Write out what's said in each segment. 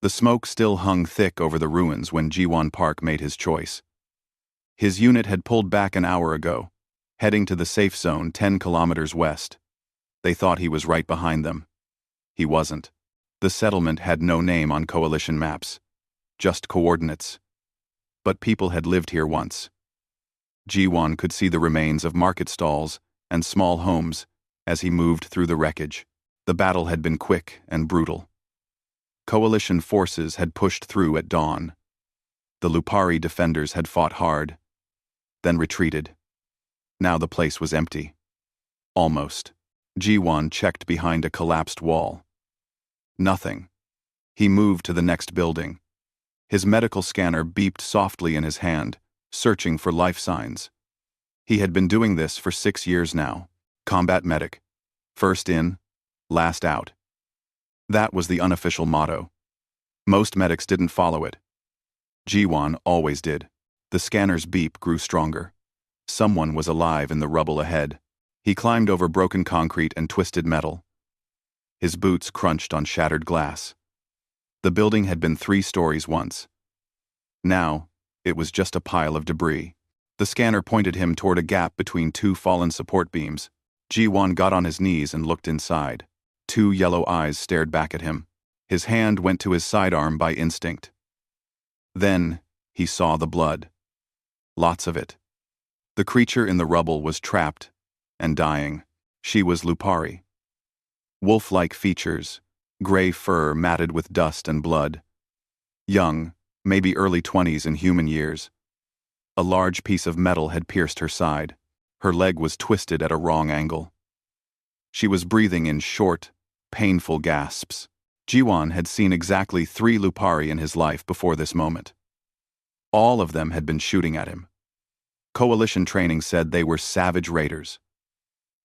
The smoke still hung thick over the ruins when Jiwon Park made his choice. His unit had pulled back an hour ago, heading to the safe zone 10 kilometers west. They thought he was right behind them. He wasn't. The settlement had no name on coalition maps, just coordinates. But people had lived here once. Jiwon could see the remains of market stalls and small homes as he moved through the wreckage. The battle had been quick and brutal. Coalition forces had pushed through at dawn. The Lupari defenders had fought hard, then retreated. Now the place was empty. Almost. Jiwon checked behind a collapsed wall. Nothing. He moved to the next building. His medical scanner beeped softly in his hand, searching for life signs. He had been doing this for 6 years now. Combat medic. First in, last out. That was the unofficial motto. Most medics didn't follow it. Jiwon always did. The scanner's beep grew stronger. Someone was alive in the rubble ahead. He climbed over broken concrete and twisted metal. His boots crunched on shattered glass. The building had been 3 stories once. Now, it was just a pile of debris. The scanner pointed him toward a gap between 2 fallen support beams. Jiwon got on his knees and looked inside. 2 yellow eyes stared back at him. His hand went to his sidearm by instinct. Then, he saw the blood. Lots of it. The creature in the rubble was trapped and dying. She was Lupari. Wolf-like features, gray fur matted with dust and blood. Young, maybe early 20s in human years. A large piece of metal had pierced her side. Her leg was twisted at a wrong angle. She was breathing in short, painful gasps. Jiwon had seen exactly 3 Lupari in his life before this moment. All of them had been shooting at him. Coalition training said they were savage raiders.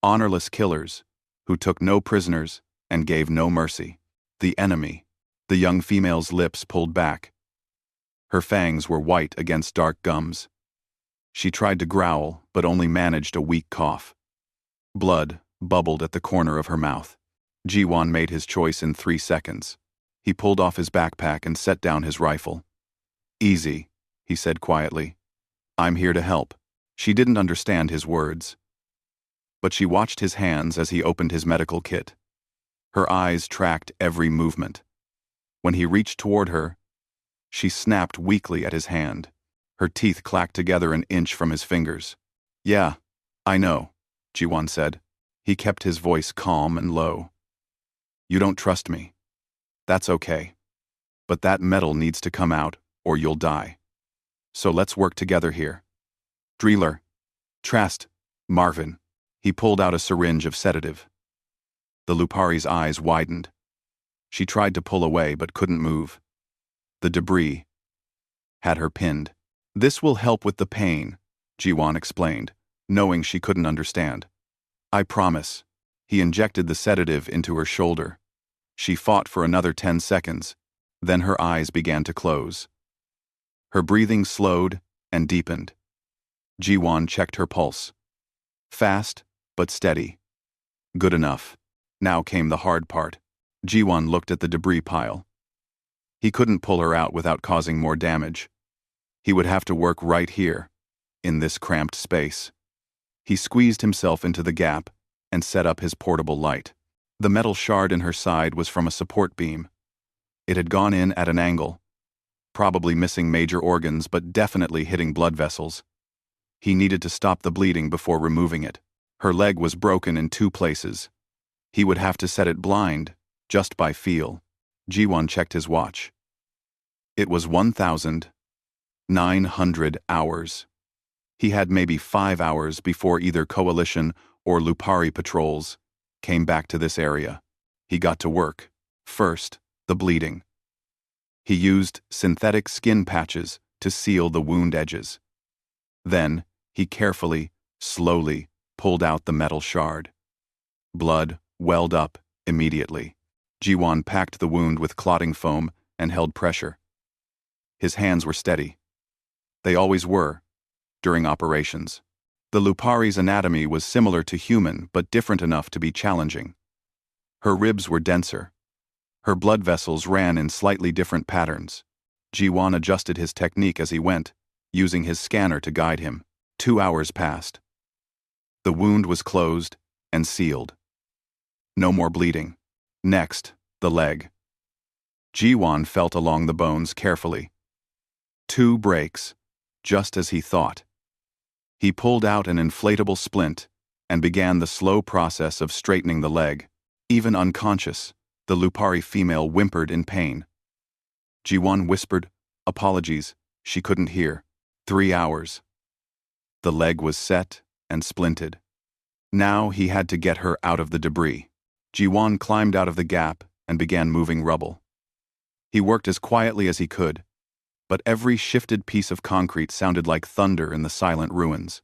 Honorless killers who took no prisoners and gave no mercy. The enemy. The young female's lips pulled back. Her fangs were white against dark gums. She tried to growl, but only managed a weak cough. Blood bubbled at the corner of her mouth. Jiwon made his choice in 3 seconds. He pulled off his backpack and set down his rifle. "Easy," he said quietly. "I'm here to help." She didn't understand his words. But she watched his hands as he opened his medical kit. Her eyes tracked every movement. When he reached toward her, she snapped weakly at his hand. Her teeth clacked together an inch from his fingers. "Yeah, I know," Jiwon said. He kept his voice calm and low. "You don't trust me. That's okay. But that metal needs to come out, or you'll die. So let's work together here. Driller. Trast. Marvin." He pulled out a syringe of sedative. The Lupari's eyes widened. She tried to pull away but couldn't move. The debris had her pinned. "This will help with the pain," Jiwon explained, knowing she couldn't understand. "I promise." He injected the sedative into her shoulder. She fought for another 10 seconds, then her eyes began to close. Her breathing slowed and deepened. Jiwon checked her pulse. Fast, but steady. Good enough. Now came the hard part. Jiwon looked at the debris pile. He couldn't pull her out without causing more damage. He would have to work right here, in this cramped space. He squeezed himself into the gap and set up his portable light. The metal shard in her side was from a support beam. It had gone in at an angle, probably missing major organs but definitely hitting blood vessels. He needed to stop the bleeding before removing it. Her leg was broken in 2 places. He would have to set it blind, just by feel. Jiwon checked his watch. It was 1,900 hours. He had maybe 5 hours before either Coalition or Lupari patrols came back to this area. He got to work. First, the bleeding. He used synthetic skin patches to seal the wound edges. Then, he carefully, slowly, pulled out the metal shard. Blood welled up immediately. Jiwon packed the wound with clotting foam and held pressure. His hands were steady. They always were, during operations. The Lupari's anatomy was similar to human but different enough to be challenging. Her ribs were denser. Her blood vessels ran in slightly different patterns. Ji-won adjusted his technique as he went, using his scanner to guide him. 2 hours passed. The wound was closed and sealed. No more bleeding. Next, the leg. Ji-won felt along the bones carefully. 2 breaks, just as he thought. He pulled out an inflatable splint and began the slow process of straightening the leg. Even unconscious, the Lupari female whimpered in pain. Ji-won whispered, "Apologies," she couldn't hear. 3 hours. The leg was set and splinted. Now he had to get her out of the debris. Ji-won climbed out of the gap and began moving rubble. He worked as quietly as he could, but every shifted piece of concrete sounded like thunder in the silent ruins.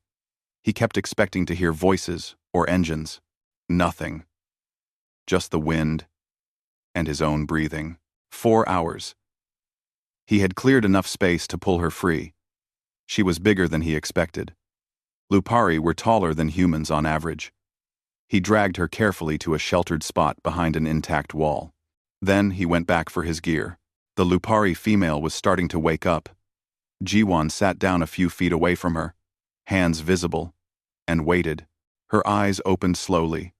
He kept expecting to hear voices or engines. Nothing. Just the wind and his own breathing. 4 hours. He had cleared enough space to pull her free. She was bigger than he expected. Lupari were taller than humans on average. He dragged her carefully to a sheltered spot behind an intact wall. Then he went back for his gear. The Lupari female was starting to wake up. Ji-won sat down a few feet away from her, hands visible, and waited. Her eyes opened slowly.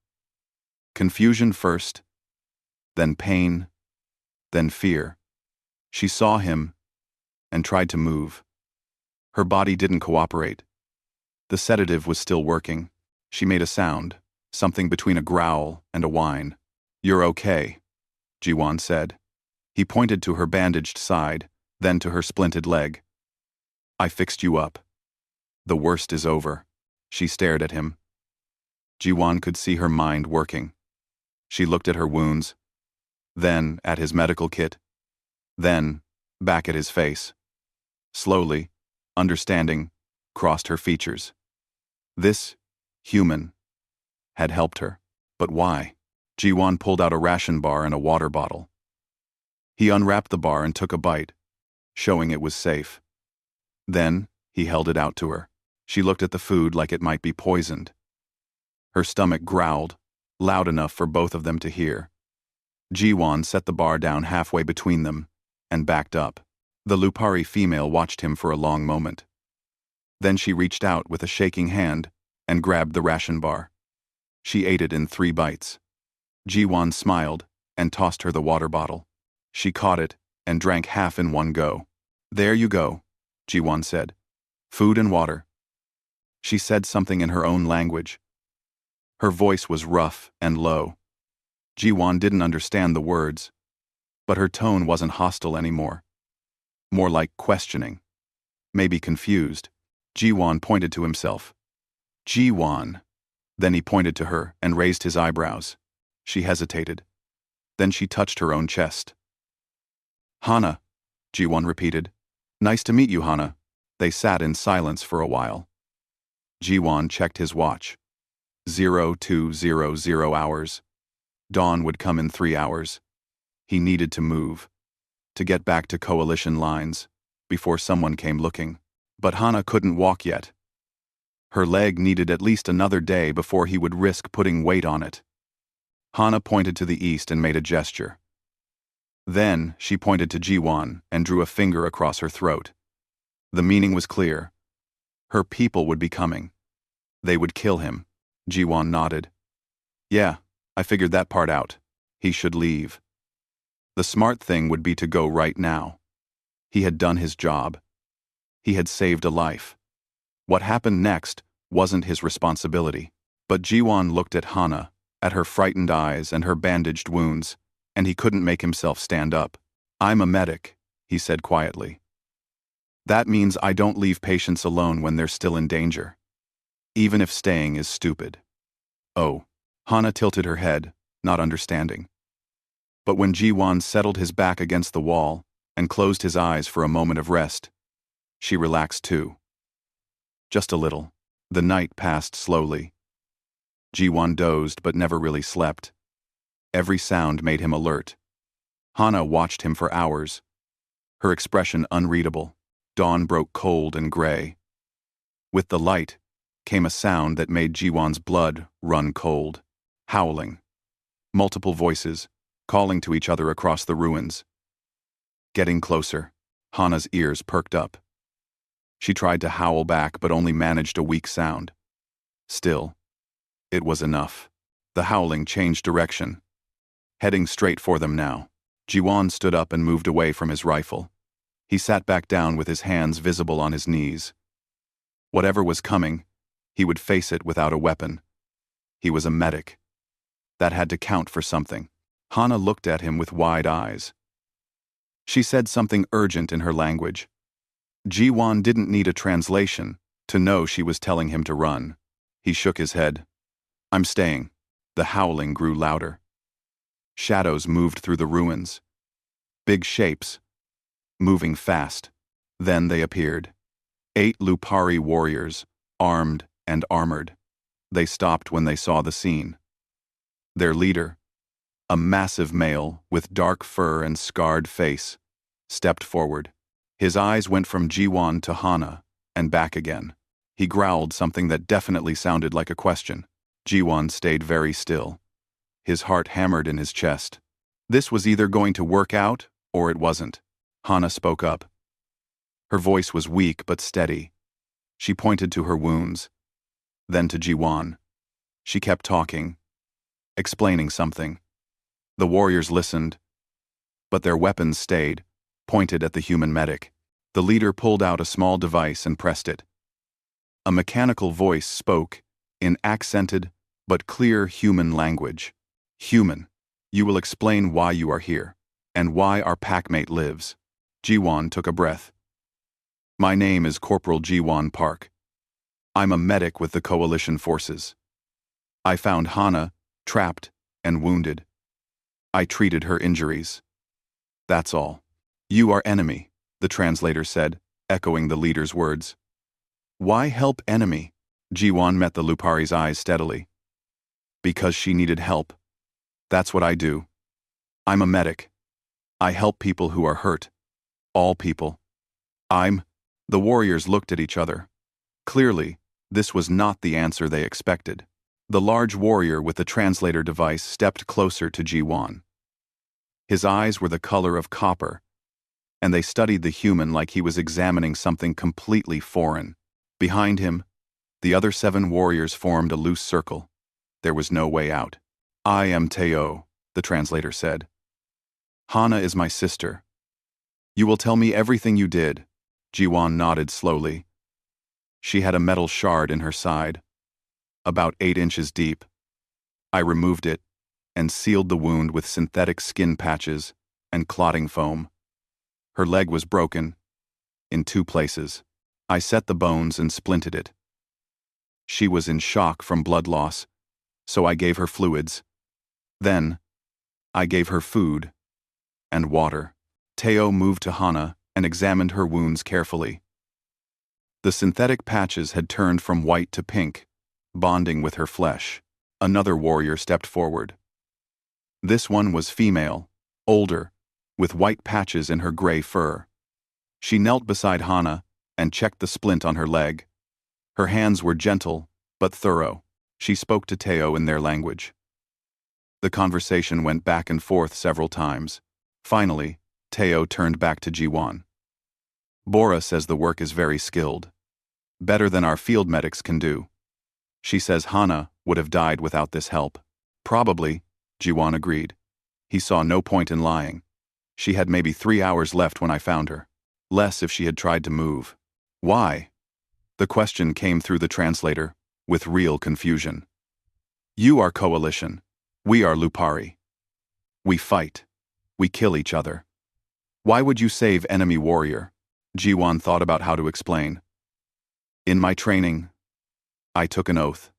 Confusion first, then pain, then fear. She saw him and tried to move. Her body didn't cooperate. The sedative was still working. She made a sound, something between a growl and a whine. "You're okay," Ji-won said. He pointed to her bandaged side, then to her splinted leg. "I fixed you up. The worst is over." She stared at him. Ji-won could see her mind working. She looked at her wounds, then at his medical kit, then back at his face. Slowly, understanding crossed her features. This human had helped her. But why? Ji-won pulled out a ration bar and a water bottle. He unwrapped the bar and took a bite, showing it was safe. Then he held it out to her. She looked at the food like it might be poisoned. Her stomach growled, loud enough for both of them to hear. Ji-won set the bar down halfway between them and backed up. The Lupari female watched him for a long moment. Then she reached out with a shaking hand and grabbed the ration bar. She ate it in 3 bites. Ji-won smiled and tossed her the water bottle. She caught it and drank half in one go. "There you go," Ji-won said. "Food and water." She said something in her own language. Her voice was rough and low. Ji-won didn't understand the words, but her tone wasn't hostile anymore. More like questioning, maybe confused. Ji-won pointed to himself. "Ji-won." Then he pointed to her and raised his eyebrows. She hesitated. Then she touched her own chest. "Hana," Ji-won repeated. "Nice to meet you, Hana." They sat in silence for a while. Ji-won checked his watch. 0200 hours. Dawn would come in 3 hours. He needed to move, to get back to coalition lines, before someone came looking. But Hana couldn't walk yet. Her leg needed at least another day before he would risk putting weight on it. Hana pointed to the east and made a gesture. Then she pointed to Ji-won and drew a finger across her throat. The meaning was clear. Her people would be coming. They would kill him. Ji-won nodded. "Yeah, I figured that part out. He should leave. The smart thing would be to go right now. He had done his job. He had saved a life. What happened next wasn't his responsibility." But Ji-won looked at Hana, at her frightened eyes and her bandaged wounds, and he couldn't make himself stand up. "I'm a medic," he said quietly. "That means I don't leave patients alone when they're still in danger, even if staying is stupid." "Oh." Hana tilted her head, not understanding. But when Ji-won settled his back against the wall and closed his eyes for a moment of rest, she relaxed too. Just a little. The night passed slowly. Ji-won dozed but never really slept. Every sound made him alert. Hana watched him for hours, her expression unreadable. Dawn broke cold and gray. With the light came a sound that made Ji-won's blood run cold. Howling. Multiple voices, calling to each other across the ruins. Getting closer, Hana's ears perked up. She tried to howl back but only managed a weak sound. Still, it was enough. The howling changed direction. Heading straight for them now, Jiwan stood up and moved away from his rifle. He sat back down with his hands visible on his knees. Whatever was coming, he would face it without a weapon. He was a medic. That had to count for something. Hana looked at him with wide eyes. She said something urgent in her language. Jiwan didn't need a translation to know she was telling him to run. He shook his head. "I'm staying." The howling grew louder. Shadows moved through the ruins. Big shapes, moving fast. Then they appeared. 8 Lupari warriors, armed and armored. They stopped when they saw the scene. Their leader, a massive male with dark fur and scarred face, stepped forward. His eyes went from Jiwan to Hana and back again. He growled something that definitely sounded like a question. Jiwan stayed very still. His heart hammered in his chest. This was either going to work out or it wasn't. Hana spoke up. Her voice was weak but steady. She pointed to her wounds, then to Jiwan. She kept talking, explaining something. The warriors listened, but their weapons stayed, pointed at the human medic. The leader pulled out a small device and pressed it. A mechanical voice spoke, in accented but clear human language. "Human, you will explain why you are here, and why our packmate lives." Jiwan took a breath. "My name is Corporal Jiwan Park. I'm a medic with the Coalition forces. I found Hana trapped and wounded. I treated her injuries. That's all." "You are enemy," the translator said, echoing the leader's words. "Why help enemy?" Jiwan met the Lupari's eyes steadily. "Because she needed help. That's what I do. I'm a medic. I help people who are hurt. All people. The warriors looked at each other. Clearly, this was not the answer they expected. The large warrior with the translator device stepped closer to Jiwan. His eyes were the color of copper, and they studied the human like he was examining something completely foreign. Behind him, the other 7 warriors formed a loose circle. There was no way out. "I am Teo," the translator said. "Hana is my sister. You will tell me everything you did." Jiwan nodded slowly. She had a metal shard in her side, about 8 inches deep. I removed it and sealed the wound with synthetic skin patches and clotting foam. Her leg was broken, in 2 places. I set the bones and splinted it. She was in shock from blood loss, so I gave her fluids. Then, I gave her food and water. Teo moved to Hana and examined her wounds carefully. The synthetic patches had turned from white to pink, bonding with her flesh. Another warrior stepped forward. This one was female, older, with white patches in her gray fur. She knelt beside Hana and checked the splint on her leg. Her hands were gentle, but thorough. She spoke to Teo in their language. The conversation went back and forth several times. Finally, Teo turned back to Jiwan. "Bora says the work is very skilled. Better than our field medics can do. She says Hana would have died without this help." "Probably," Jiwan agreed. He saw no point in lying. She had maybe 3 hours left when I found her. Less if she had tried to move. "Why?" The question came through the translator, with real confusion. "You are Coalition. We are Lupari. We fight. We kill each other. Why would you save enemy warrior?" Jiwan thought about how to explain. "In my training, I took an oath.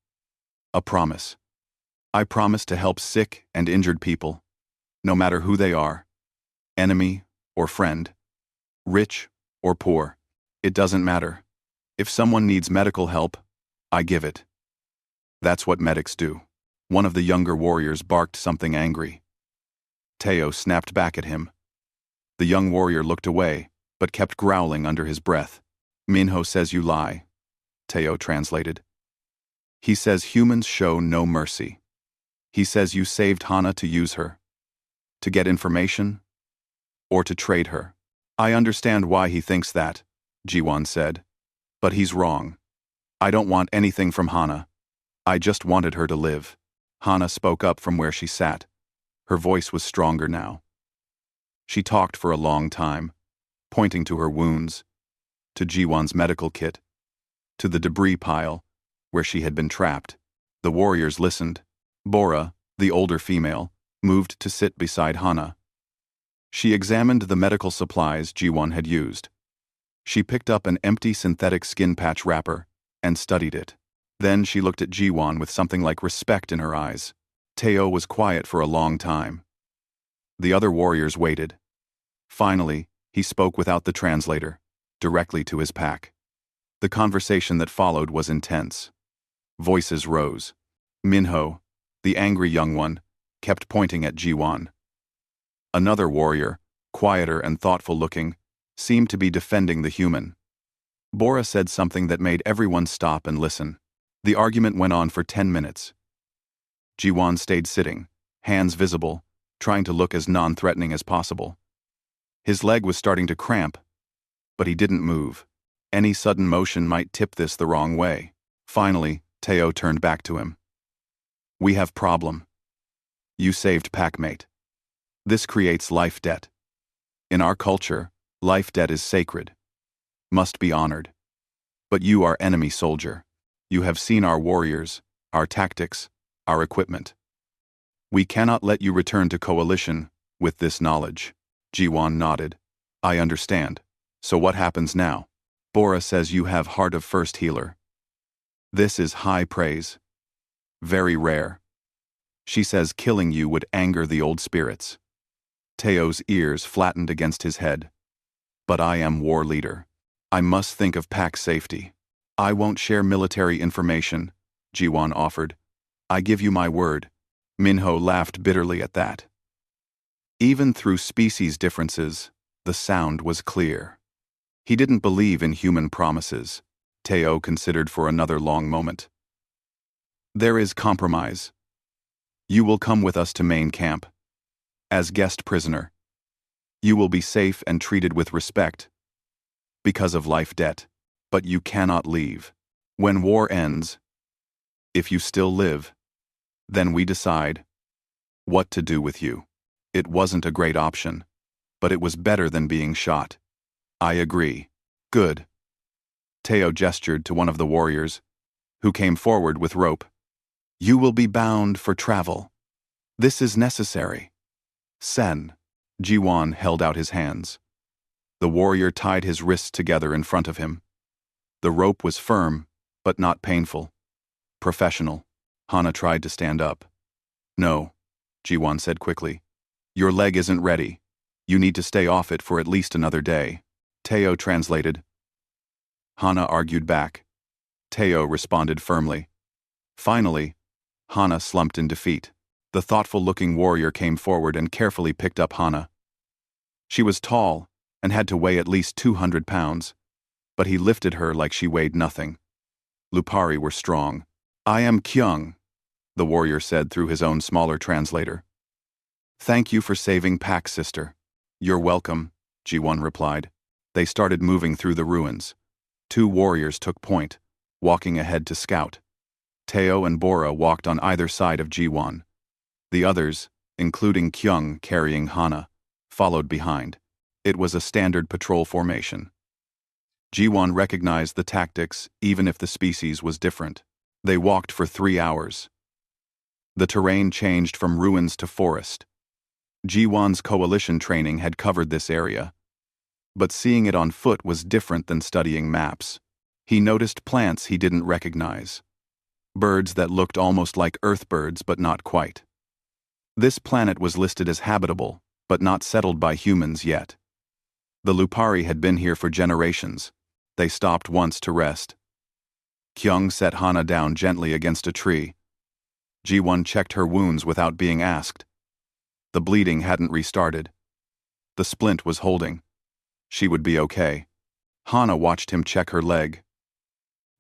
A promise. I promised to help sick and injured people, no matter who they are. Enemy or friend. Rich or poor. It doesn't matter. If someone needs medical help, I give it. That's what medics do." One of the younger warriors barked something angry. Teo snapped back at him. The young warrior looked away, but kept growling under his breath. "Minho says you lie," Teo translated. "He says humans show no mercy. He says you saved Hana to use her. To get information? Or to trade her? I understand why he thinks that, Jiwon said. But he's wrong. I don't want anything from Hana. I just wanted her to live. Hana spoke up from where she sat. Her voice was stronger now. She talked for a long time, pointing to her wounds, to Jiwon's medical kit, to the debris pile, where she had been trapped. The warriors listened. Bora, the older female, moved to sit beside Hana. She examined the medical supplies Jiwon had used. She picked up an empty synthetic skin patch wrapper and studied it. Then she looked at Jiwon with something like respect in her eyes. Teo was quiet for a long time. The other warriors waited. Finally, he spoke without the translator, directly to his pack. The conversation that followed was intense. Voices rose. Minho, the angry young one, kept pointing at Jiwon. Another warrior, quieter and thoughtful-looking, seemed to be defending the human. Bora said something that made everyone stop and listen. The argument went on for 10 minutes. Jiwon stayed sitting, hands visible, trying to look as non-threatening as possible. His leg was starting to cramp, but he didn't move. Any sudden motion might tip this the wrong way. Finally, Teo turned back to him. We have problem. You saved packmate. This creates life debt. In our culture, life debt is sacred, must be honored. But you are enemy soldier. You have seen our warriors, our tactics, our equipment. We cannot let you return to coalition with this knowledge. Jiwon nodded. I understand. So what happens now? Bora says you have heart of first healer. This is high praise. Very rare. She says killing you would anger the old spirits. Teo's ears flattened against his head. But I am war leader. I must think of pack safety. I won't share military information, Jiwon offered. I give you my word. Minho laughed bitterly at that. Even through species differences, the sound was clear. He didn't believe in human promises. Teo considered for another long moment. There is compromise. You will come with us to main camp. As guest prisoner. You will be safe and treated with respect. Because of life debt. But you cannot leave. When war ends, if you still live, then we decide what to do with you. It wasn't a great option, but it was better than being shot. I agree. Good. Teo gestured to one of the warriors, who came forward with rope. You will be bound for travel. This is necessary. Sen. Jiwon held out his hands. The warrior tied his wrists together in front of him. The rope was firm, but not painful. Professional. Hana tried to stand up. No, Jiwon said quickly. Your leg isn't ready. You need to stay off it for at least another day. Teo translated. Hana argued back. Teo responded firmly. Finally, Hana slumped in defeat. The thoughtful-looking warrior came forward and carefully picked up Hana. She was tall and had to weigh at least 200 pounds, but he lifted her like she weighed nothing. Lupari were strong. I am Kyung, the warrior said through his own smaller translator. Thank you for saving Pack, sister. You're welcome, Jiwon replied. They started moving through the ruins. 2 warriors took point, walking ahead to scout. Teo and Bora walked on either side of Jiwon. The others, including Kyung carrying Hana, followed behind. It was a standard patrol formation. Jiwon recognized the tactics even if the species was different. They walked for 3 hours. The terrain changed from ruins to forest. Jiwon's coalition training had covered this area. But seeing it on foot was different than studying maps. He noticed plants he didn't recognize. Birds that looked almost like earthbirds but not quite. This planet was listed as habitable, but not settled by humans yet. The Lupari had been here for generations. They stopped once to rest. Kyung set Hana down gently against a tree. Jiwon checked her wounds without being asked. The bleeding hadn't restarted. The splint was holding. She would be okay. Hana watched him check her leg.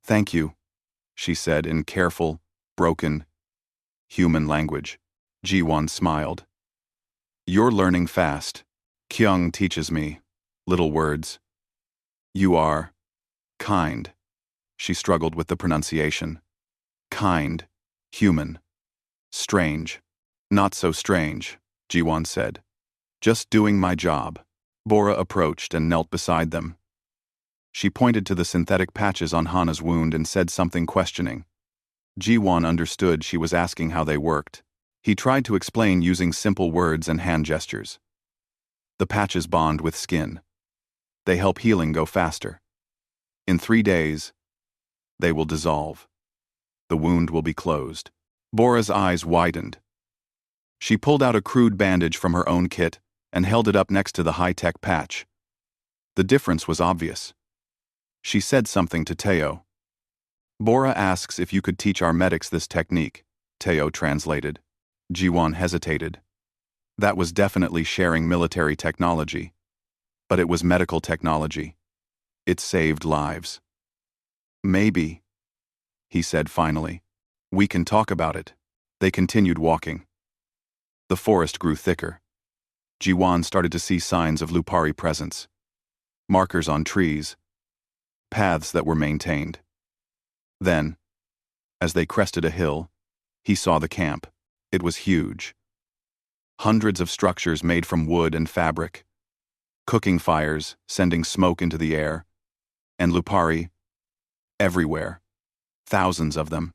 Thank you, she said in careful, broken, human language. Jiwon smiled. You're learning fast. Kyung teaches me. Little words. You are kind. She struggled with the pronunciation. Kind. Human. Strange. Not so strange, Jiwon said. Just doing my job. Bora approached and knelt beside them. She pointed to the synthetic patches on Hana's wound and said something questioning. Jiwon understood she was asking how they worked. He tried to explain using simple words and hand gestures. The patches bond with skin. They help healing go faster. In 3 days, they will dissolve. The wound will be closed. Bora's eyes widened. She pulled out a crude bandage from her own kit and held it up next to the high-tech patch. The difference was obvious. She said something to Teo. Bora asks if you could teach our medics this technique, Teo translated. Jiwon hesitated. That was definitely sharing military technology. But it was medical technology. It saved lives. Maybe, he said finally. We can talk about it. They continued walking. The forest grew thicker. Jiwon started to see signs of Lupari presence. Markers on trees. Paths that were maintained. Then, as they crested a hill, he saw the camp. It was huge. Hundreds of structures made from wood and fabric. Cooking fires, sending smoke into the air. And Lupari, everywhere. Thousands of them.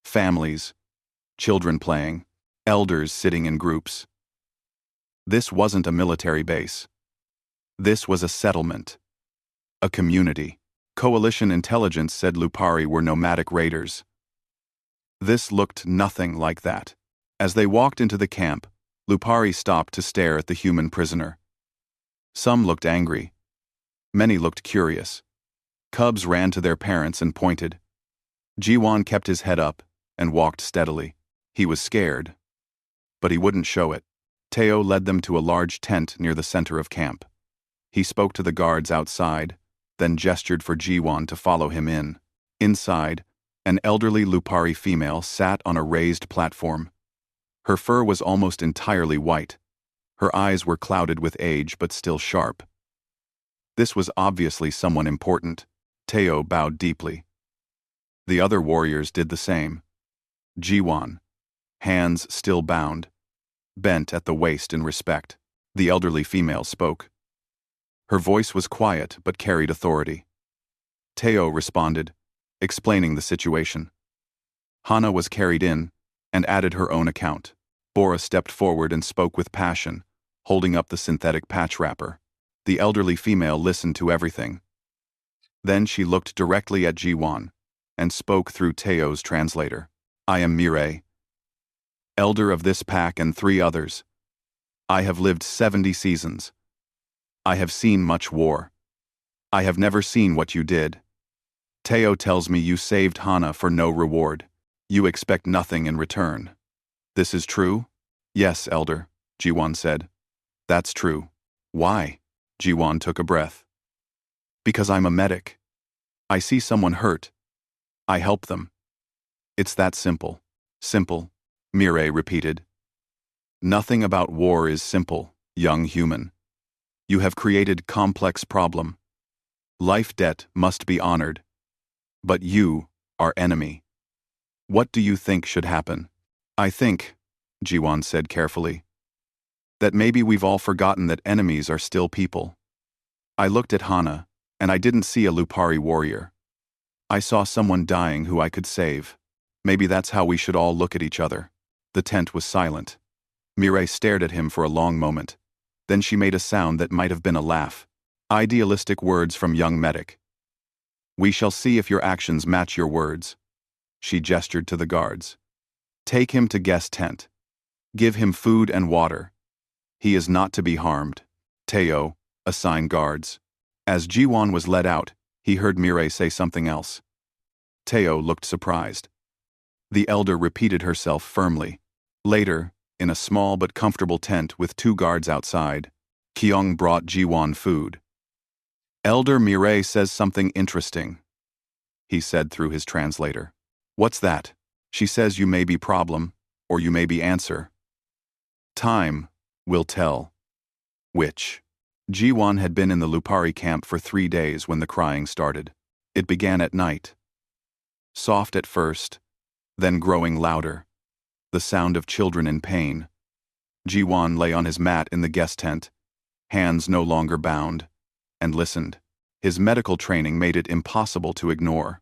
Families. Children playing. Elders sitting in groups. This wasn't a military base. This was a settlement. A community. Coalition intelligence said Lupari were nomadic raiders. This looked nothing like that. As they walked into the camp, Lupari stopped to stare at the human prisoner. Some looked angry. Many looked curious. Cubs ran to their parents and pointed. Jiwon kept his head up and walked steadily. He was scared, but he wouldn't show it. Teo led them to a large tent near the center of camp. He spoke to the guards outside, then gestured for Jiwon to follow him in. Inside, an elderly Lupari female sat on a raised platform. Her fur was almost entirely white. Her eyes were clouded with age but still sharp. This was obviously someone important. Teo bowed deeply. The other warriors did the same. Jiwon, hands still bound, bent at the waist in respect. The elderly female spoke. Her voice was quiet but carried authority. Teo responded, explaining the situation. Hana was carried in and added her own account. Bora stepped forward and spoke with passion, holding up the synthetic patch wrapper. The elderly female listened to everything. Then she looked directly at Jiwon and spoke through Teo's translator. I am Mireille, elder of this pack and 3 others. I have lived 70 seasons. I have seen much war. I have never seen what you did. Teo tells me you saved Hana for no reward. You expect nothing in return. This is true? Yes, elder, Jiwon said. That's true. Why? Jiwon took a breath. Because I'm a medic. I see someone hurt. I help them. It's that simple. Simple, Mireille repeated. Nothing about war is simple, young human. You have created complex problem. Life debt must be honored. But you are enemy. What do you think should happen? I think, Jiwon said carefully, that maybe we've all forgotten that enemies are still people. I looked at Hana, and I didn't see a Lupari warrior. I saw someone dying who I could save. Maybe that's how we should all look at each other. The tent was silent. Mireille stared at him for a long moment. Then she made a sound that might have been a laugh. Idealistic words from young medic. We shall see if your actions match your words. She gestured to the guards. Take him to guest tent. Give him food and water. He is not to be harmed. Teo, assign guards. As Jiwon was led out, he heard Mireille say something else. Teo looked surprised. The elder repeated herself firmly. Later, in a small but comfortable tent with 2 guards outside, Kyung brought Jiwon food. Elder Mireille says something interesting, he said through his translator. What's that? She says you may be problem, or you may be answer. Time, Will tell. Which? Jiwan had been in the Lupari camp for 3 days when the crying started. It began at night. Soft at first, then growing louder. The sound of children in pain. Jiwan lay on his mat in the guest tent, hands no longer bound, and listened. His medical training made it impossible to ignore.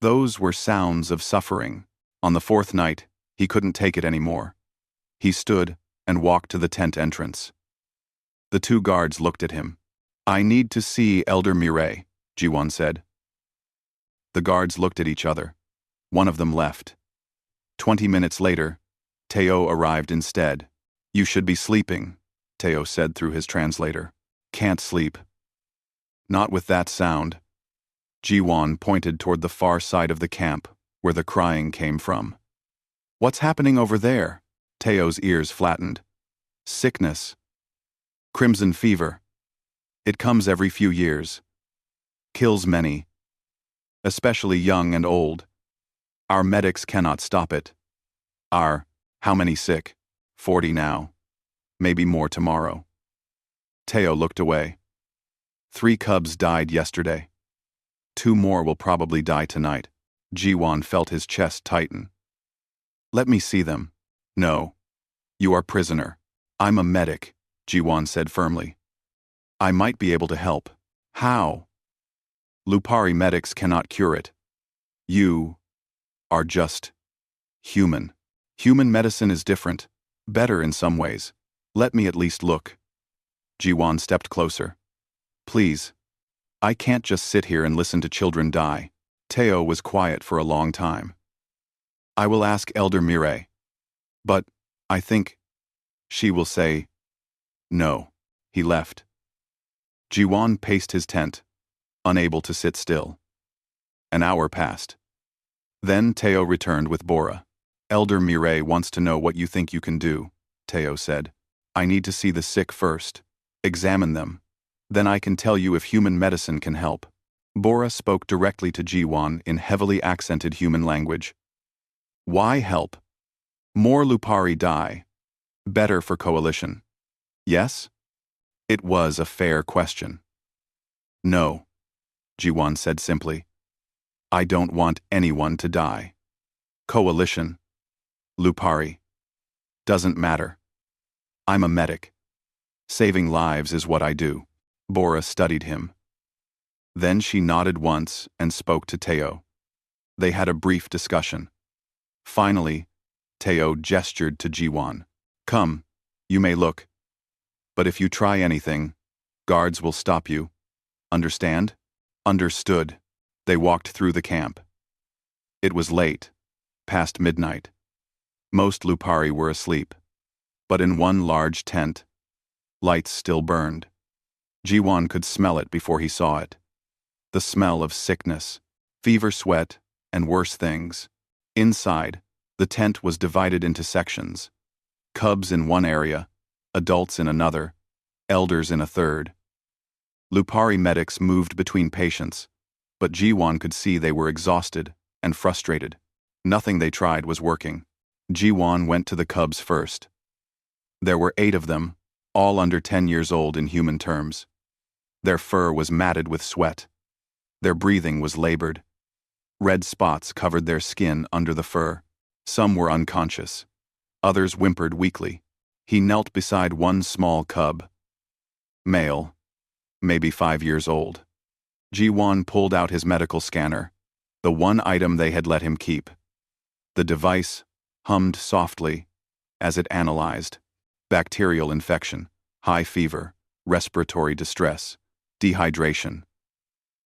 Those were sounds of suffering. On the 4th night, he couldn't take it anymore. He stood and walked to the tent entrance. The 2 guards looked at him. "I need to see Elder Mireille," Jiwan said. The guards looked at each other. One of them left. 20 minutes later, Teo arrived instead. "You should be sleeping," Teo said through his translator. "Can't sleep." "Not with that sound." Jiwan pointed toward the far side of the camp, where the crying came from. "What's happening over there?" Teo's ears flattened. "Sickness. Crimson fever. It comes every few years. Kills many. Especially young and old. Our medics cannot stop it. How many sick? 40 now. Maybe more tomorrow." Teo looked away. 3 cubs died yesterday. 2 more will probably die tonight. Jiwan felt his chest tighten. "Let me see them." "No. You are prisoner." "I'm a medic," Jiwan said firmly. "I might be able to help." "How?" "Lupari medics cannot cure it. You are just human. Human medicine is different, better in some ways. Let me at least look." Jiwan stepped closer. "Please. I can't just sit here and listen to children die." Teo was quiet for a long time. "I will ask Elder Mireille. But I think she will say no." He left. Jiwan paced his tent, unable to sit still. An hour passed. Then Teo returned with Bora. "Elder Mireille wants to know what you think you can do," Teo said. "I need to see the sick first. Examine them. Then I can tell you if human medicine can help." Bora spoke directly to Jiwan in heavily accented human language. "Why help? More Lupari die. Better for coalition. Yes?" It was a fair question. "No," Jiwan said simply. "I don't want anyone to die. Coalition. Lupari. Doesn't matter. I'm a medic. Saving lives is what I do." Bora studied him. Then she nodded once and spoke to Teo. They had a brief discussion. Finally, Teo gestured to Jiwan. "Come, you may look. But if you try anything, guards will stop you. Understand?" "Understood." They walked through the camp. It was late, past midnight. Most Lupari were asleep. But in one large tent, lights still burned. Jiwan could smell it before he saw it. The smell of sickness, fever, sweat, and worse things. Inside, the tent was divided into sections. Cubs in one area, adults in another, elders in a third. Lupari medics moved between patients, but Jiwan could see they were exhausted and frustrated. Nothing they tried was working. Jiwan went to the cubs first. There were 8 of them, all under 10 years old in human terms. Their fur was matted with sweat. Their breathing was labored. Red spots covered their skin under the fur. Some were unconscious. Others whimpered weakly. He knelt beside one small cub. Male, maybe 5 years old. Jiwan pulled out his medical scanner, the one item they had let him keep. The device hummed softly as it analyzed. Bacterial infection, high fever, respiratory distress, dehydration.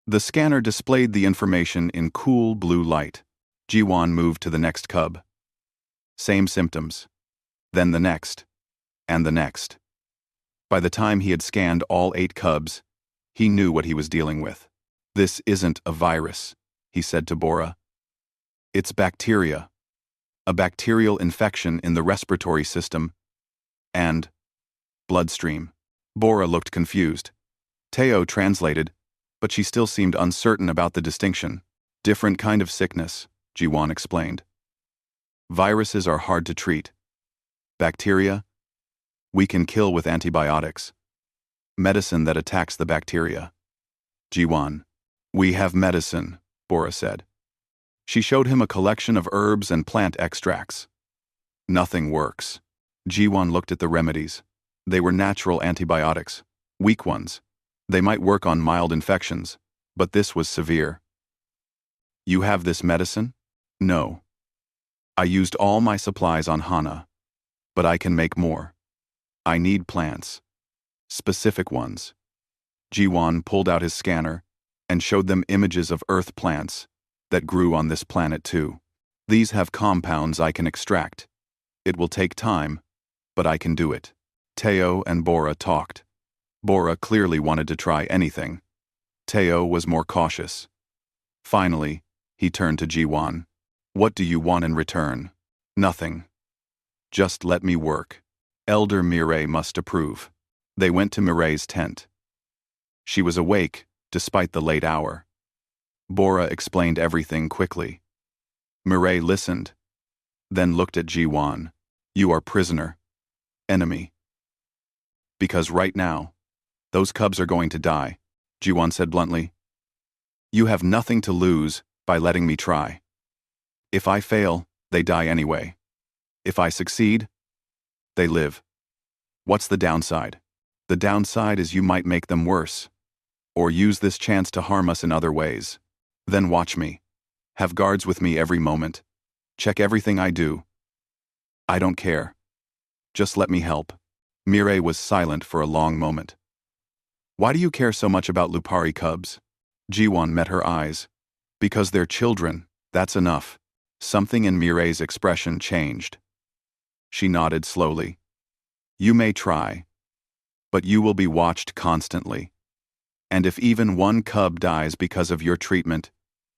The scanner displayed the information in cool blue light. Jiwan moved to the next cub. Same symptoms. Then the next. And the next. By the time he had scanned all 8 cubs, he knew what he was dealing with. "This isn't a virus," he said to Bora. "It's bacteria. A bacterial infection in the respiratory system and bloodstream." Bora looked confused. Teo translated, but she still seemed uncertain about the distinction. "Different kind of sickness," Jiwan explained. "Viruses are hard to treat. Bacteria, We can kill with antibiotics. Medicine that attacks the bacteria. Jiwan. We have medicine, Bora said. She showed him a collection of herbs and plant extracts. Nothing works. Jiwan looked at the remedies. They were natural antibiotics, weak ones. They might work on mild infections, but this was severe. You have this medicine? No. I used all my supplies on Hana, but I can make more. I need plants. Specific ones. Jiwan pulled out his scanner and showed them images of Earth plants that grew on this planet too. These have compounds I can extract. It will take time, but I can do it. Teo and Bora talked. Bora clearly wanted to try anything. Teo was more cautious. Finally, he turned to Jiwan. What do you want in return? Nothing. Just let me work. Elder Mireille must approve. They went to Mireille's tent. She was awake, despite the late hour. Bora explained everything quickly. Mireille listened, then looked at Jiwan. You are prisoner. Enemy. Because right now, those cubs are going to die, Jiwan said bluntly. You have nothing to lose by letting me try. If I fail, they die anyway. If I succeed, they live. What's the downside? The downside is you might make them worse, or use this chance to harm us in other ways. Then watch me. Have guards with me every moment. Check everything I do. I don't care. Just let me help. Mireille was silent for a long moment. Why do you care so much about Lupari cubs? Jiwan met her eyes. Because they're children, that's enough. Something in Mireille's expression changed. She nodded slowly. You may try, but you will be watched constantly. And if even one cub dies because of your treatment,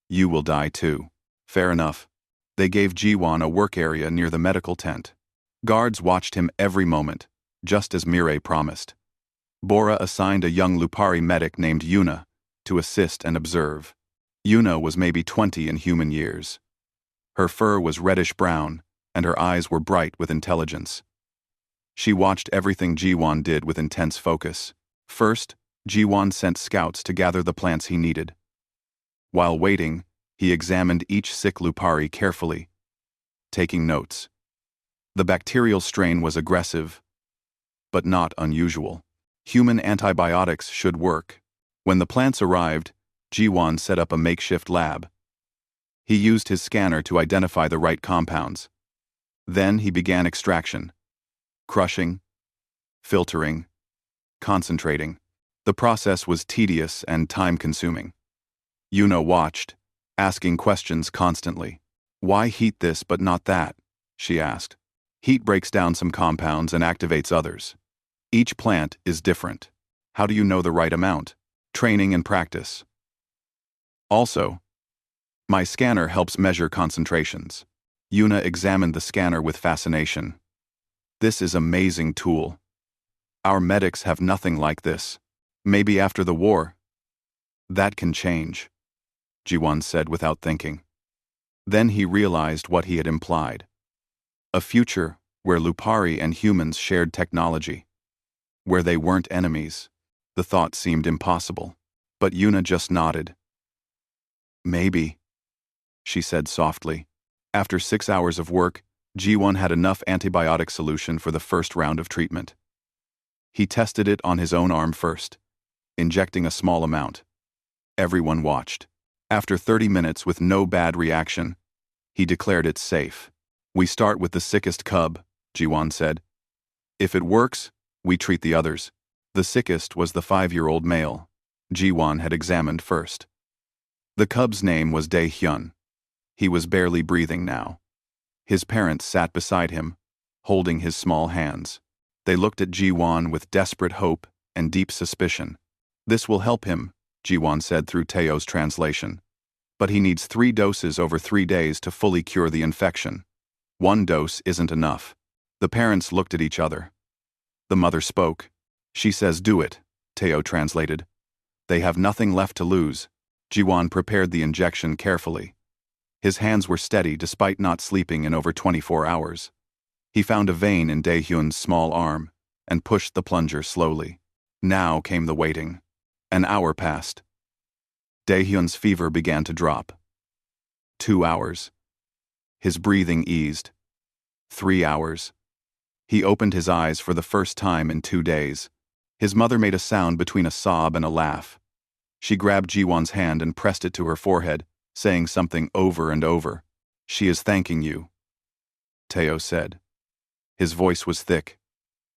you will die too. Fair enough. They gave Jiwan a work area near the medical tent. Guards watched him every moment, just as Mireille promised. Bora assigned a young Lupari medic named Yuna to assist and observe. Yuna was maybe 20 in human years. Her fur was reddish-brown, and her eyes were bright with intelligence. She watched everything Jiwan did with intense focus. First, Jiwan sent scouts to gather the plants he needed. While waiting, he examined each sick Lupari carefully, taking notes. The bacterial strain was aggressive, but not unusual. Human antibiotics should work. When the plants arrived, Jiwan set up a makeshift lab. He used his scanner to identify the right compounds. Then he began extraction, crushing, filtering, concentrating. The process was tedious and time-consuming. Yuna watched, asking questions constantly. Why heat this but not that? She asked. Heat breaks down some compounds and activates others. Each plant is different. How do you know the right amount? Training and practice. Also, my scanner helps measure concentrations. Yuna examined the scanner with fascination. This is an amazing tool. Our medics have nothing like this. Maybe after the war. That can change, Jiwan said without thinking. Then he realized what he had implied. A future where Lupari and humans shared technology. Where they weren't enemies. The thought seemed impossible. But Yuna just nodded. Maybe, she said softly. After 6 hours of work, Jiwan had enough antibiotic solution for the first round of treatment. He tested it on his own arm first, injecting a small amount. Everyone watched. After 30 minutes with no bad reaction, he declared it safe. We start with the sickest cub, Jiwan said. If it works, we treat the others. The sickest was the 5-year-old male. Jiwan had examined first. The cub's name was Dae-hyun. He was barely breathing now. His parents sat beside him, holding his small hands. They looked at Jiwan with desperate hope and deep suspicion. This will help him, Jiwan said through Teo's translation. But he needs 3 doses over 3 days to fully cure the infection. 1 dose isn't enough. The parents looked at each other. The mother spoke. She says do it, Teo translated. They have nothing left to lose. Jiwan prepared the injection carefully. His hands were steady despite not sleeping in over 24 hours. He found a vein in Dae-hyun's small arm, and pushed the plunger slowly. Now came the waiting. An hour passed. Daehyun's fever began to drop. 2 hours. His breathing eased. 3 hours. He opened his eyes for the first time in 2 days. His mother made a sound between a sob and a laugh. She grabbed Jiwon's hand and pressed it to her forehead, saying something over and over. "She is thanking you," Teo said. His voice was thick.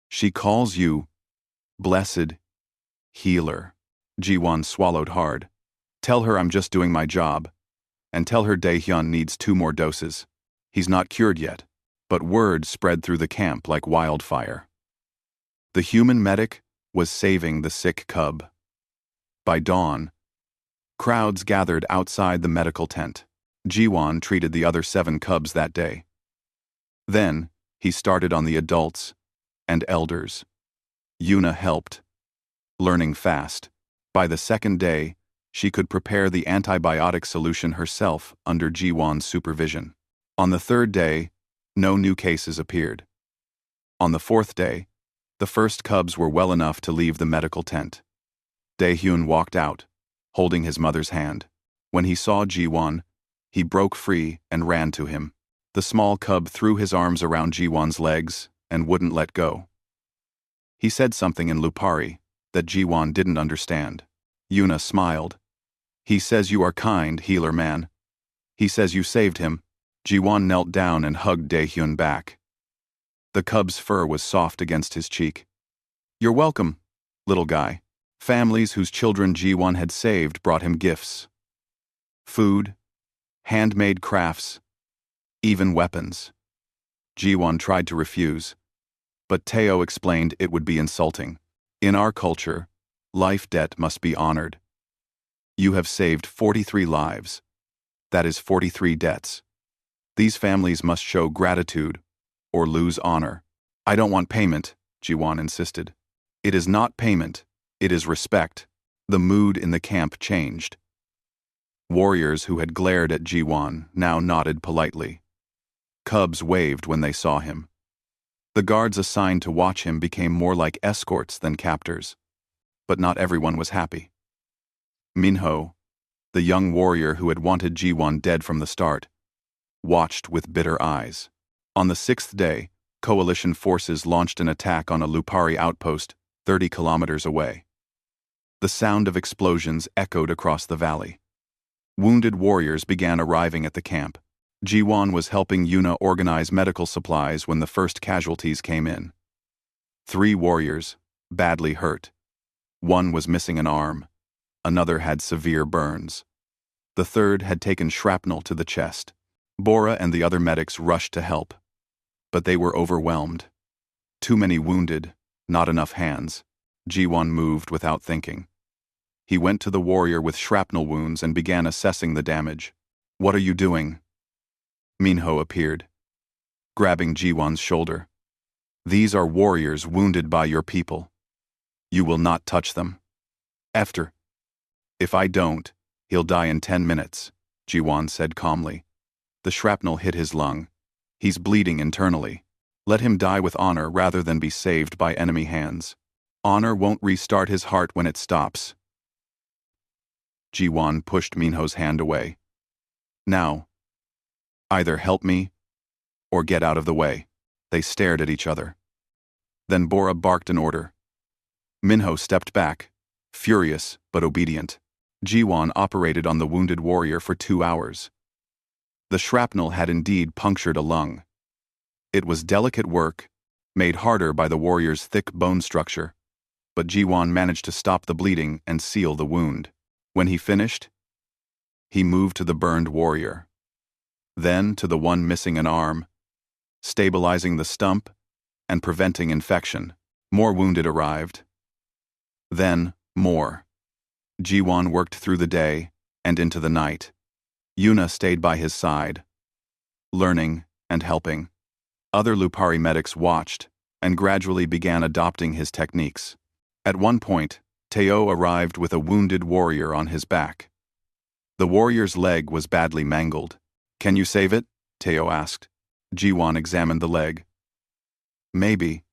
"She calls you blessed healer." Jiwon swallowed hard. "Tell her I'm just doing my job. And tell her Daehyun needs 2 more doses. He's not cured yet." But word spread through the camp like wildfire. The human medic was saving the sick cub. By dawn, crowds gathered outside the medical tent. Jiwon treated the other 7 cubs that day. Then, he started on the adults and elders. Yuna helped, learning fast. By the 2nd day, she could prepare the antibiotic solution herself under Jiwon's supervision. On the 3rd day, no new cases appeared. On the 4th day, the first cubs were well enough to leave the medical tent. Daehyun walked out, holding his mother's hand. When he saw Jiwon, he broke free and ran to him. The small cub threw his arms around Jiwon's legs and wouldn't let go. He said something in Lupari that Jiwon didn't understand. Yuna smiled. "He says you are kind, healer man. He says you saved him." Jiwon knelt down and hugged Daehyun back. The cub's fur was soft against his cheek. "You're welcome, little guy." Families whose children Jiwon had saved brought him gifts. Food, handmade crafts, even weapons. Jiwon tried to refuse, but Teo explained it would be insulting. "In our culture, life debt must be honored. You have saved 43 lives. That is 43 debts. These families must show gratitude or lose honor." "I don't want payment," Jiwon insisted. "It is not payment, it is respect." The mood in the camp changed. Warriors who had glared at Jiwon now nodded politely. Cubs waved when they saw him. The guards assigned to watch him became more like escorts than captors. But not everyone was happy. Minho, the young warrior who had wanted Jiwon dead from the start, watched with bitter eyes. On the 6th day, coalition forces launched an attack on a Lupari outpost 30 kilometers away. The sound of explosions echoed across the valley. Wounded warriors began arriving at the camp. Jiwon was helping Yuna organize medical supplies when the first casualties came in. 3 warriors, badly hurt. 1 was missing an arm. Another had severe burns. The 3rd had taken shrapnel to the chest. Bora and the other medics rushed to help. But they were overwhelmed. Too many wounded, not enough hands. Jiwon moved without thinking. He went to the warrior with shrapnel wounds and began assessing the damage. "What are you doing?" Minho appeared, grabbing Jiwon's shoulder. "These are warriors wounded by your people. You will not touch them. After. If I don't, he'll die in 10 minutes, Jiwon said calmly. The shrapnel hit his lung. He's bleeding internally. Let him die with honor rather than be saved by enemy hands. Honor won't restart his heart when it stops. Jiwon pushed Minho's hand away. Now, either help me or get out of the way. They stared at each other. Then Bora barked an order. Minho stepped back, furious but obedient. Jiwon operated on the wounded warrior for 2 hours. The shrapnel had indeed punctured a lung. It was delicate work, made harder by the warrior's thick bone structure, but Jiwon managed to stop the bleeding and seal the wound. When he finished, he moved to the burned warrior, then to the one missing an arm, stabilizing the stump and preventing infection. More wounded arrived. Then, more. Jiwon worked through the day and into the night. Yuna stayed by his side, learning and helping. Other Lupari medics watched and gradually began adopting his techniques. At one point, Teo arrived with a wounded warrior on his back. The warrior's leg was badly mangled. "Can you save it?" Teo asked. Jiwon examined the leg. "Maybe."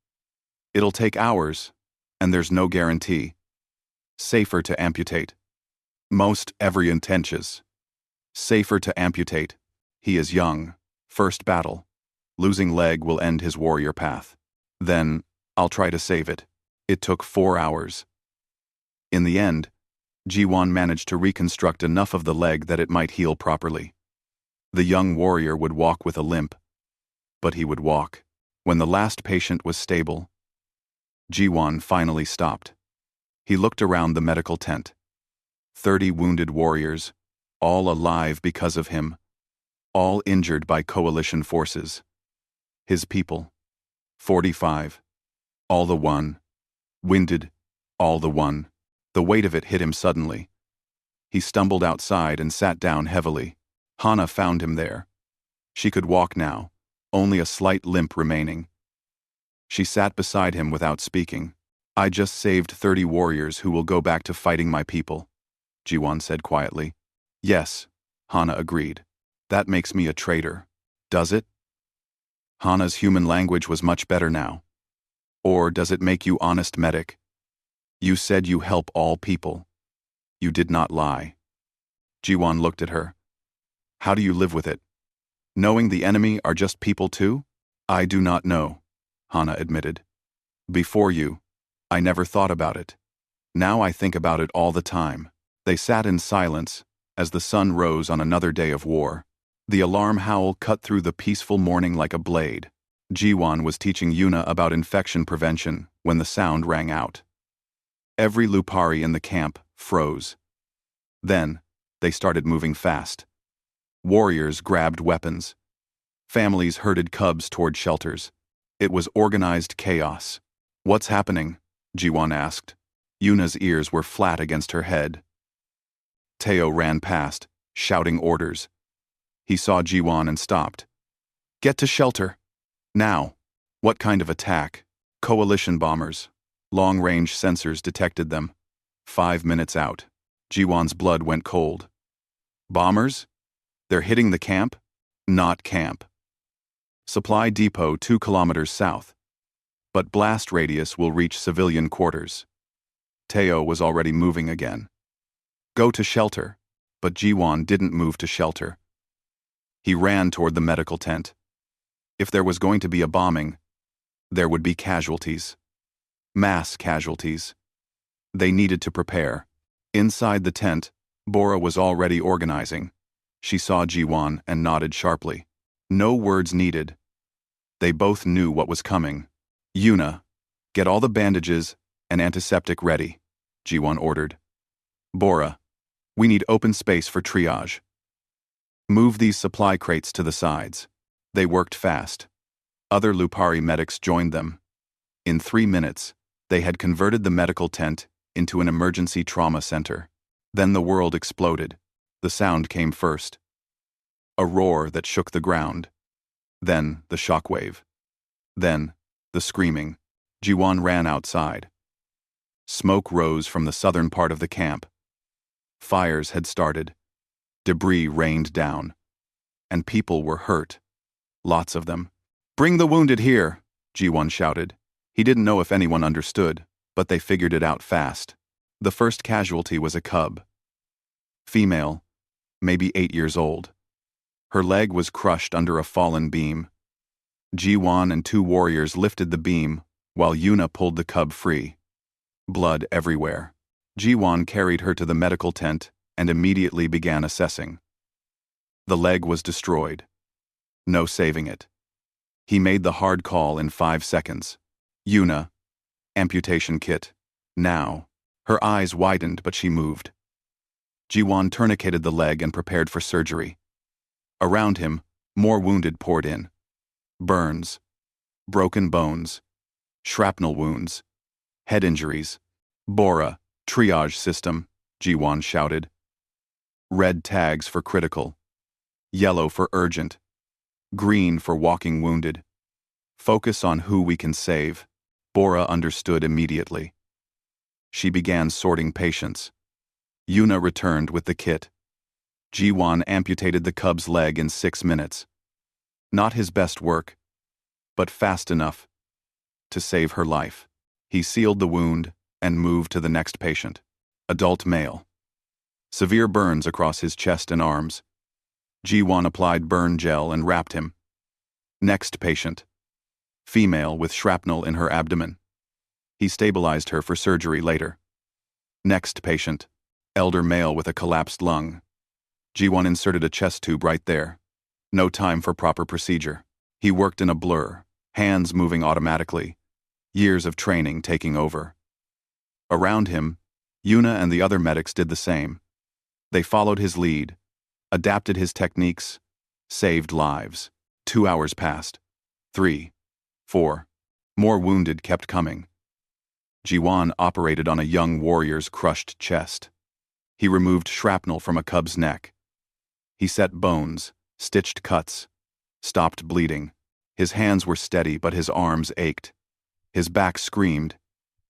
It'll take hours, and there's no guarantee. Safer to amputate. Most every intentions. Safer to amputate. He is young. First battle. Losing leg will end his warrior path. Then, I'll try to save it. It took 4 hours. In the end, Jiwon managed to reconstruct enough of the leg that it might heal properly. The young warrior would walk with a limp, but he would walk. When the last patient was stable, Jiwon finally stopped. He looked around the medical tent. 30 wounded warriors, all alive because of him, all injured by coalition forces. His people, 45, all the one, winded, all the one. The weight of it hit him suddenly. He stumbled outside and sat down heavily. Hana found him there. She could walk now, only a slight limp remaining. She sat beside him without speaking. I just saved 30 warriors who will go back to fighting my people, Jiwon said quietly. Yes, Hana agreed. That makes me a traitor. Does it? Hana's human language was much better now. Or does it make you honest medic? You said you help all people. You did not lie. Jiwon looked at her. How do you live with it? Knowing the enemy are just people too? I do not know, Hana admitted. Before you, I never thought about it. Now I think about it all the time. They sat in silence as the sun rose on another day of war. The alarm howl cut through the peaceful morning like a blade. Jiwon was teaching Yuna about infection prevention when the sound rang out. Every Lupari in the camp froze. Then, they started moving fast. Warriors grabbed weapons. Families herded cubs toward shelters. It was organized chaos. What's happening? Jiwon asked. Yuna's ears were flat against her head. Teo ran past, shouting orders. He saw Jiwon and stopped. Get to shelter. Now. What kind of attack? Coalition bombers. Long-range sensors detected them. 5 minutes out. Jiwon's blood went cold. Bombers? They're hitting the camp? Not camp. Supply depot 2 kilometers south. But blast radius will reach civilian quarters. Teo was already moving again. Go to shelter. But Jiwon didn't move to shelter. He ran toward the medical tent. If there was going to be a bombing, there would be casualties. Mass casualties. They needed to prepare. Inside the tent, Bora was already organizing. She saw Jiwon and nodded sharply. No words needed. They both knew what was coming. Yuna, get all the bandages and antiseptic ready, Jiwon ordered. Bora, we need open space for triage. Move these supply crates to the sides. They worked fast. Other Lupari medics joined them. In 3 minutes, they had converted the medical tent into an emergency trauma center. Then the world exploded. The sound came first. A roar that shook the ground. Then the shockwave. Then the screaming. Jiwon ran outside. Smoke rose from the southern part of the camp. Fires had started. Debris rained down. And people were hurt. Lots of them. Bring the wounded here, Jiwon shouted. He didn't know if anyone understood, but they figured it out fast. The first casualty was a cub. Female, maybe 8 years old. Her leg was crushed under a fallen beam. Jiwon and 2 warriors lifted the beam, while Yuna pulled the cub free. Blood everywhere. Jiwon carried her to the medical tent and immediately began assessing. The leg was destroyed. No saving it. He made the hard call in 5 seconds. Yuna, amputation kit. Now. Her eyes widened, but she moved. Jiwon tourniqueted the leg and prepared for surgery. Around him, more wounded poured in. Burns. Broken bones. Shrapnel wounds. Head injuries. Bora, triage system, Jiwon shouted. Red tags for critical. Yellow for urgent. Green for walking wounded. Focus on who we can save. Bora understood immediately. She began sorting patients. Yuna returned with the kit. Jiwon amputated the cub's leg in 6 minutes. Not his best work, but fast enough to save her life. He sealed the wound and moved to the next patient. Adult male. Severe burns across his chest and arms. G1 applied burn gel and wrapped him. Next patient. Female with shrapnel in her abdomen. He stabilized her for surgery later. Next patient. Elder male with a collapsed lung. G1 inserted a chest tube right there. No time for proper procedure. He worked in a blur, hands moving automatically, years of training taking over. Around him, Yuna and the other medics did the same. They followed his lead, adapted his techniques, saved lives. 2 hours passed. 3, 4. More wounded kept coming. G1 operated on a young warrior's crushed chest. He removed shrapnel from a cub's neck. He set bones, stitched cuts, stopped bleeding. His hands were steady, but his arms ached. His back screamed.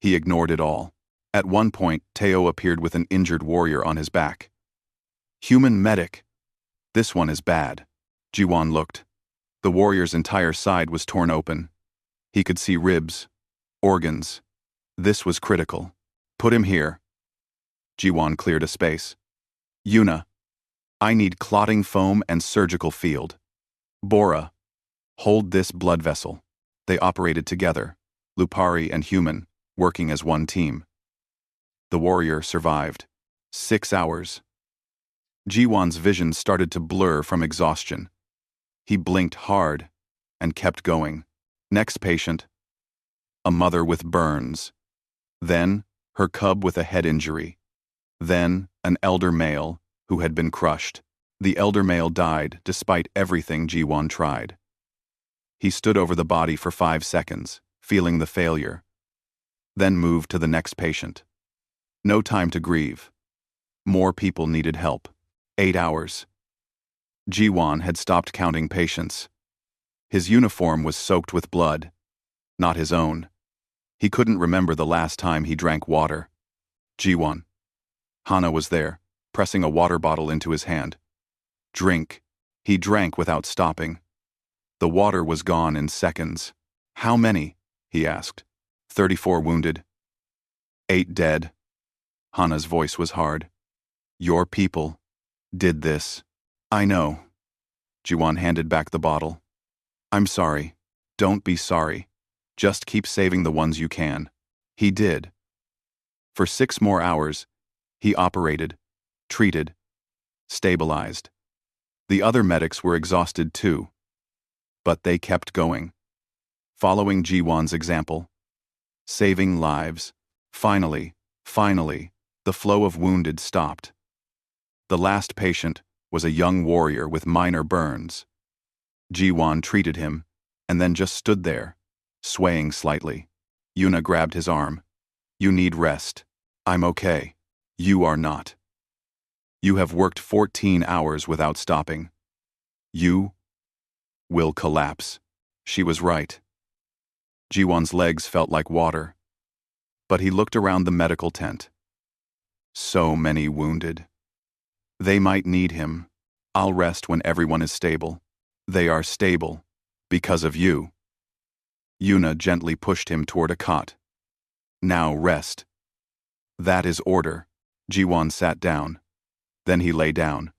He ignored it all. At one point, Teo appeared with an injured warrior on his back. Human medic. This one is bad. G1 looked. The warrior's entire side was torn open. He could see ribs, organs. This was critical. Put him here. G1 cleared a space. Yuna. I need clotting foam and surgical field. Bora. Hold this blood vessel. They operated together, Lupari and Human, working as one team. The warrior survived. 6 hours. G1's vision started to blur from exhaustion. He blinked hard and kept going. Next patient. A mother with burns. Then, her cub with a head injury. Then, an elder male who had been crushed. The elder male died despite everything G1 tried. He stood over the body for 5 seconds, feeling the failure. Then moved to the next patient. No time to grieve. More people needed help. 8 hours. G1 had stopped counting patients. His uniform was soaked with blood. Not his own. He couldn't remember the last time he drank water. G1. Hana was there, pressing a water bottle into his hand. Drink. He drank without stopping. The water was gone in seconds. How many? He asked. 34 wounded. 8 dead. Hana's voice was hard. Your people did this. I know. G1 handed back the bottle. I'm sorry. Don't be sorry. Just keep saving the ones you can. He did. For 6 more hours, he operated, treated, stabilized. The other medics were exhausted too. But they kept going. Following G1's example. Saving lives. Finally, the flow of wounded stopped. The last patient was a young warrior with minor burns. G1 treated him, and then just stood there, swaying slightly. Yuna grabbed his arm. You need rest. I'm okay. You are not. You have worked 14 hours without stopping. You will collapse. She was right. G1's legs felt like water. But he looked around the medical tent. So many wounded. They might need him. I'll rest when everyone is stable. They are stable. Because of you. Yuna gently pushed him toward a cot. Now rest. That is order. G1 sat down. Then he lay down.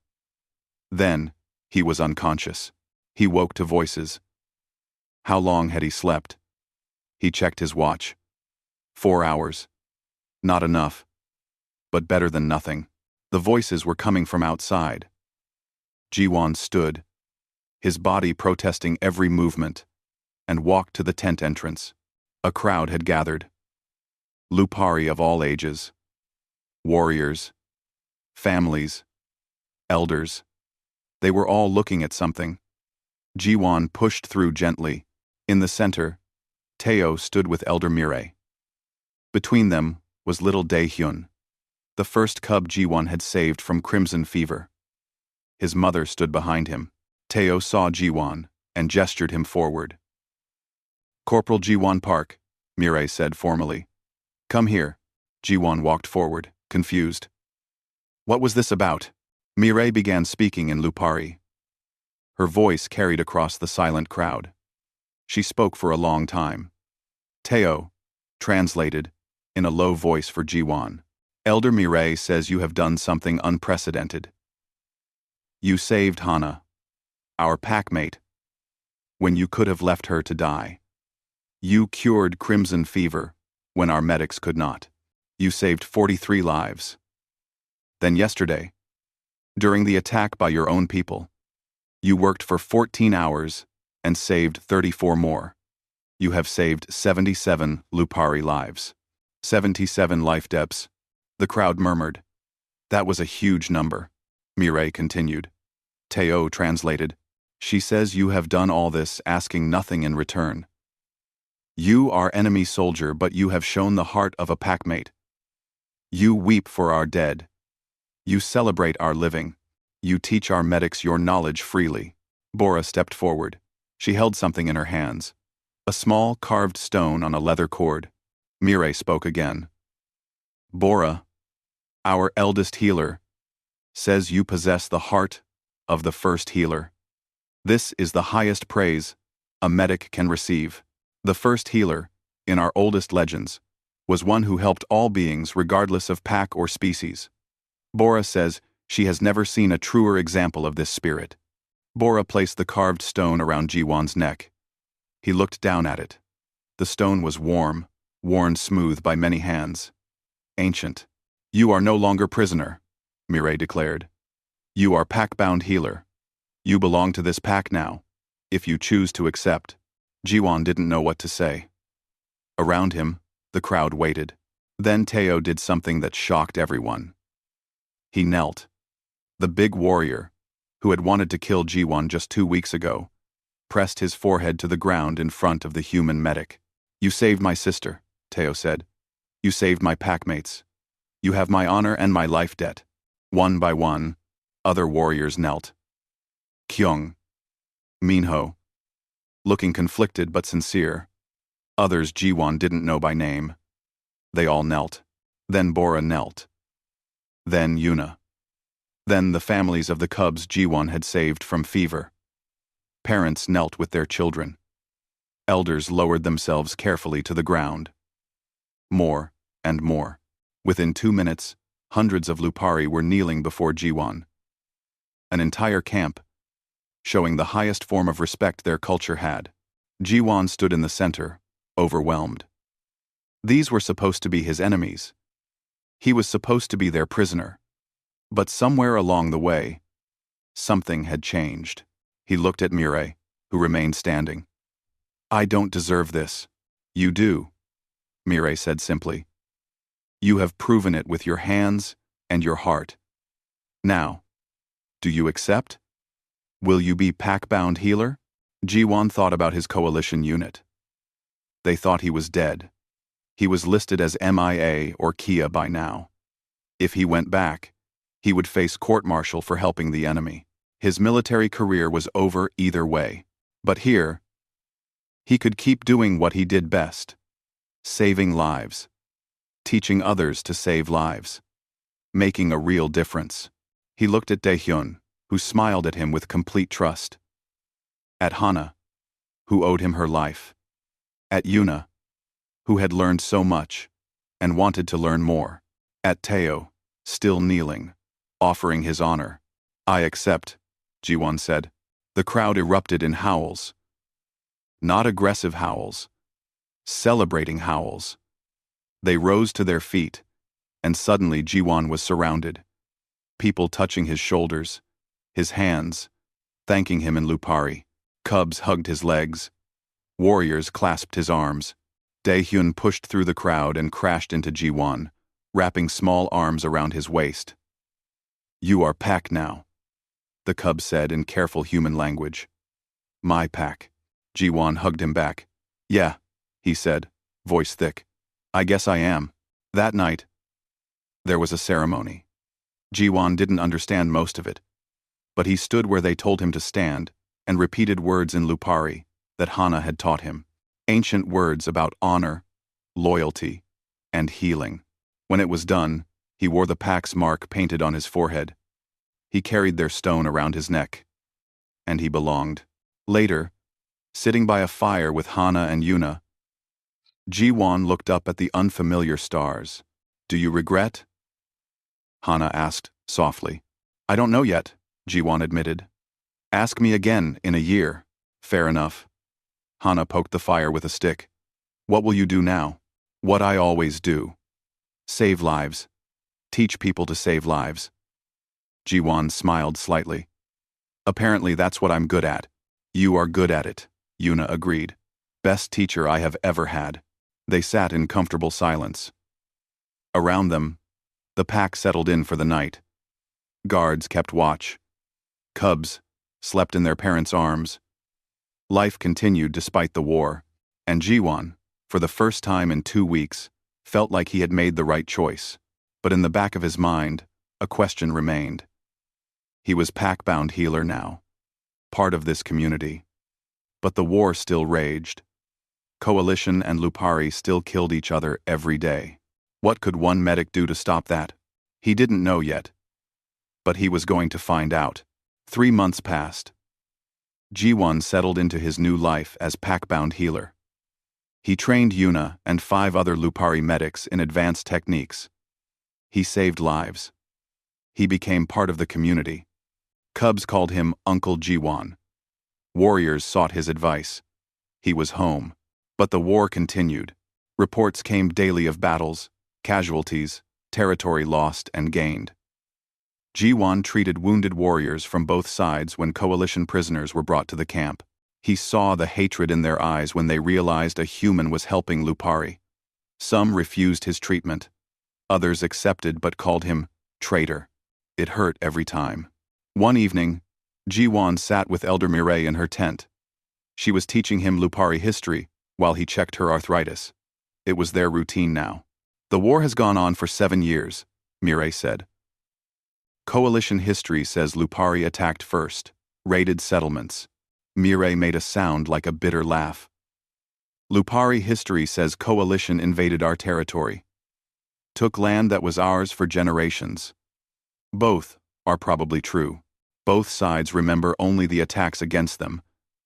Then, he was unconscious. He woke to voices. How long had he slept? He checked his watch. 4 hours. Not enough. But better than nothing. The voices were coming from outside. G1 stood, his body protesting every movement, and walked to the tent entrance. A crowd had gathered. Lupari of all ages. Warriors. Families. Elders. They were all looking at something. G1 pushed through gently. In the center, Teo stood with Elder Mirai. Between them was little Dae-hyun, the first cub G1 had saved from crimson fever. His mother stood behind him. Teo saw G1 and gestured him forward. Corporal G1 Park, Mirai said formally. Come here. G1 walked forward, confused. What was this about? Mirai began speaking in Lupari. Her voice carried across the silent crowd. She spoke for a long time. Teo, translated, in a low voice for Jiwan. Elder Mireille says you have done something unprecedented. You saved Hana, our packmate, when you could have left her to die. You cured Crimson Fever when our medics could not. You saved 43 lives. Then yesterday, during the attack by your own people, you worked for 14 hours and saved 34 more. You have saved 77 Lupari lives. 77 life depths, the crowd murmured. That was a huge number, Mireille continued. Teo translated. She says you have done all this asking nothing in return. You are enemy soldier, but you have shown the heart of a packmate. You weep for our dead. You celebrate our living. You teach our medics your knowledge freely. Bora stepped forward. She held something in her hands. A small carved stone on a leather cord. Mireille spoke again. Bora, our eldest healer, says you possess the heart of the first healer. This is the highest praise a medic can receive. The first healer, in our oldest legends, was one who helped all beings regardless of pack or species. Bora says she has never seen a truer example of this spirit. Bora placed the carved stone around Jiwan's neck. He looked down at it. The stone was warm, worn smooth by many hands. Ancient. You are no longer prisoner, Mireille declared. You are pack-bound healer. You belong to this pack now, if you choose to accept. Jiwan didn't know what to say. Around him, the crowd waited. Then Teo did something that shocked everyone. He knelt. The big warrior, who had wanted to kill Jiwan just 2 weeks ago, pressed his forehead to the ground in front of the human medic. You saved my sister, Teo said. You saved my packmates. You have my honor and my life debt. One by one, other warriors knelt. Kyung. Minho. Looking conflicted but sincere. Others Jiwan didn't know by name. They all knelt. Then Bora knelt. Then Yuna. Then the families of the cubs Jiwan had saved from fever. Parents knelt with their children. Elders lowered themselves carefully to the ground. More and more. Within 2 minutes, hundreds of Lupari were kneeling before Jiwan. An entire camp, showing the highest form of respect their culture had. Jiwan stood in the center, overwhelmed. These were supposed to be his enemies. He was supposed to be their prisoner. But somewhere along the way, something had changed. He looked at Mireille, who remained standing. I don't deserve this. You do, Mireille said simply. You have proven it with your hands and your heart. Now, do you accept? Will you be pack-bound healer? Jiwan thought about his coalition unit. They thought he was dead. He was listed as MIA or Kia by now. If he went back, he would face court-martial for helping the enemy. His military career was over either way. But here, he could keep doing what he did best. Saving lives. Teaching others to save lives. Making a real difference. He looked at Daehyun, who smiled at him with complete trust. At Hana, who owed him her life. At Yuna, who had learned so much and wanted to learn more. At Teo, still kneeling, offering his honor. I accept, Jiwan said. The crowd erupted in howls. Not aggressive howls. Celebrating howls. They rose to their feet, and suddenly Jiwan was surrounded. People touching his shoulders, his hands, thanking him in Lupari. Cubs hugged his legs. Warriors clasped his arms. Daehyun pushed through the crowd and crashed into Jiwan, wrapping small arms around his waist. You are pack now, the cub said in careful human language. My pack. Jiwan hugged him back. Yeah, he said, voice thick. I guess I am. That night, there was a ceremony. Jiwan didn't understand most of it, but he stood where they told him to stand and repeated words in Lupari that Hana had taught him. Ancient words about honor, loyalty, and healing. When it was done, he wore the pack's mark painted on his forehead. He carried their stone around his neck. And he belonged. Later, sitting by a fire with Hana and Yuna, Ji-won looked up at the unfamiliar stars. Do you regret? Hana asked, softly. I don't know yet, Ji-won admitted. Ask me again in a year. Fair enough. Hana poked the fire with a stick. What will you do now? What I always do. Save lives. Teach people to save lives. Ji-won smiled slightly. Apparently that's what I'm good at. You are good at it, Yuna agreed. Best teacher I have ever had. They sat in comfortable silence. Around them, the pack settled in for the night. Guards kept watch. Cubs slept in their parents' arms. Life continued despite the war, and Ji-won, for the first time in 2 weeks, felt like he had made the right choice. But in the back of his mind, a question remained. He was pack-bound healer now, part of this community. But the war still raged. Coalition and Lupari still killed each other every day. What could one medic do to stop that? He didn't know yet. But he was going to find out. 3 months passed. Ji-won settled into his new life as pack-bound healer. He trained Yuna and 5 other Lupari medics in advanced techniques. He saved lives. He became part of the community. Cubs called him Uncle Ji-won. Warriors sought his advice. He was home. But the war continued. Reports came daily of battles, casualties, territory lost and gained. Ji-won treated wounded warriors from both sides when coalition prisoners were brought to the camp. He saw the hatred in their eyes when they realized a human was helping Lupari. Some refused his treatment. Others accepted but called him traitor. It hurt every time. One evening, Ji-won sat with Elder Mireille in her tent. She was teaching him Lupari history while he checked her arthritis. It was their routine now. The war has gone on for 7 years, Mireille said. Coalition history says Lupari attacked first, raided settlements. Mireille made a sound like a bitter laugh. Lupari history says Coalition invaded our territory. Took land that was ours for generations. Both are probably true. Both sides remember only the attacks against them,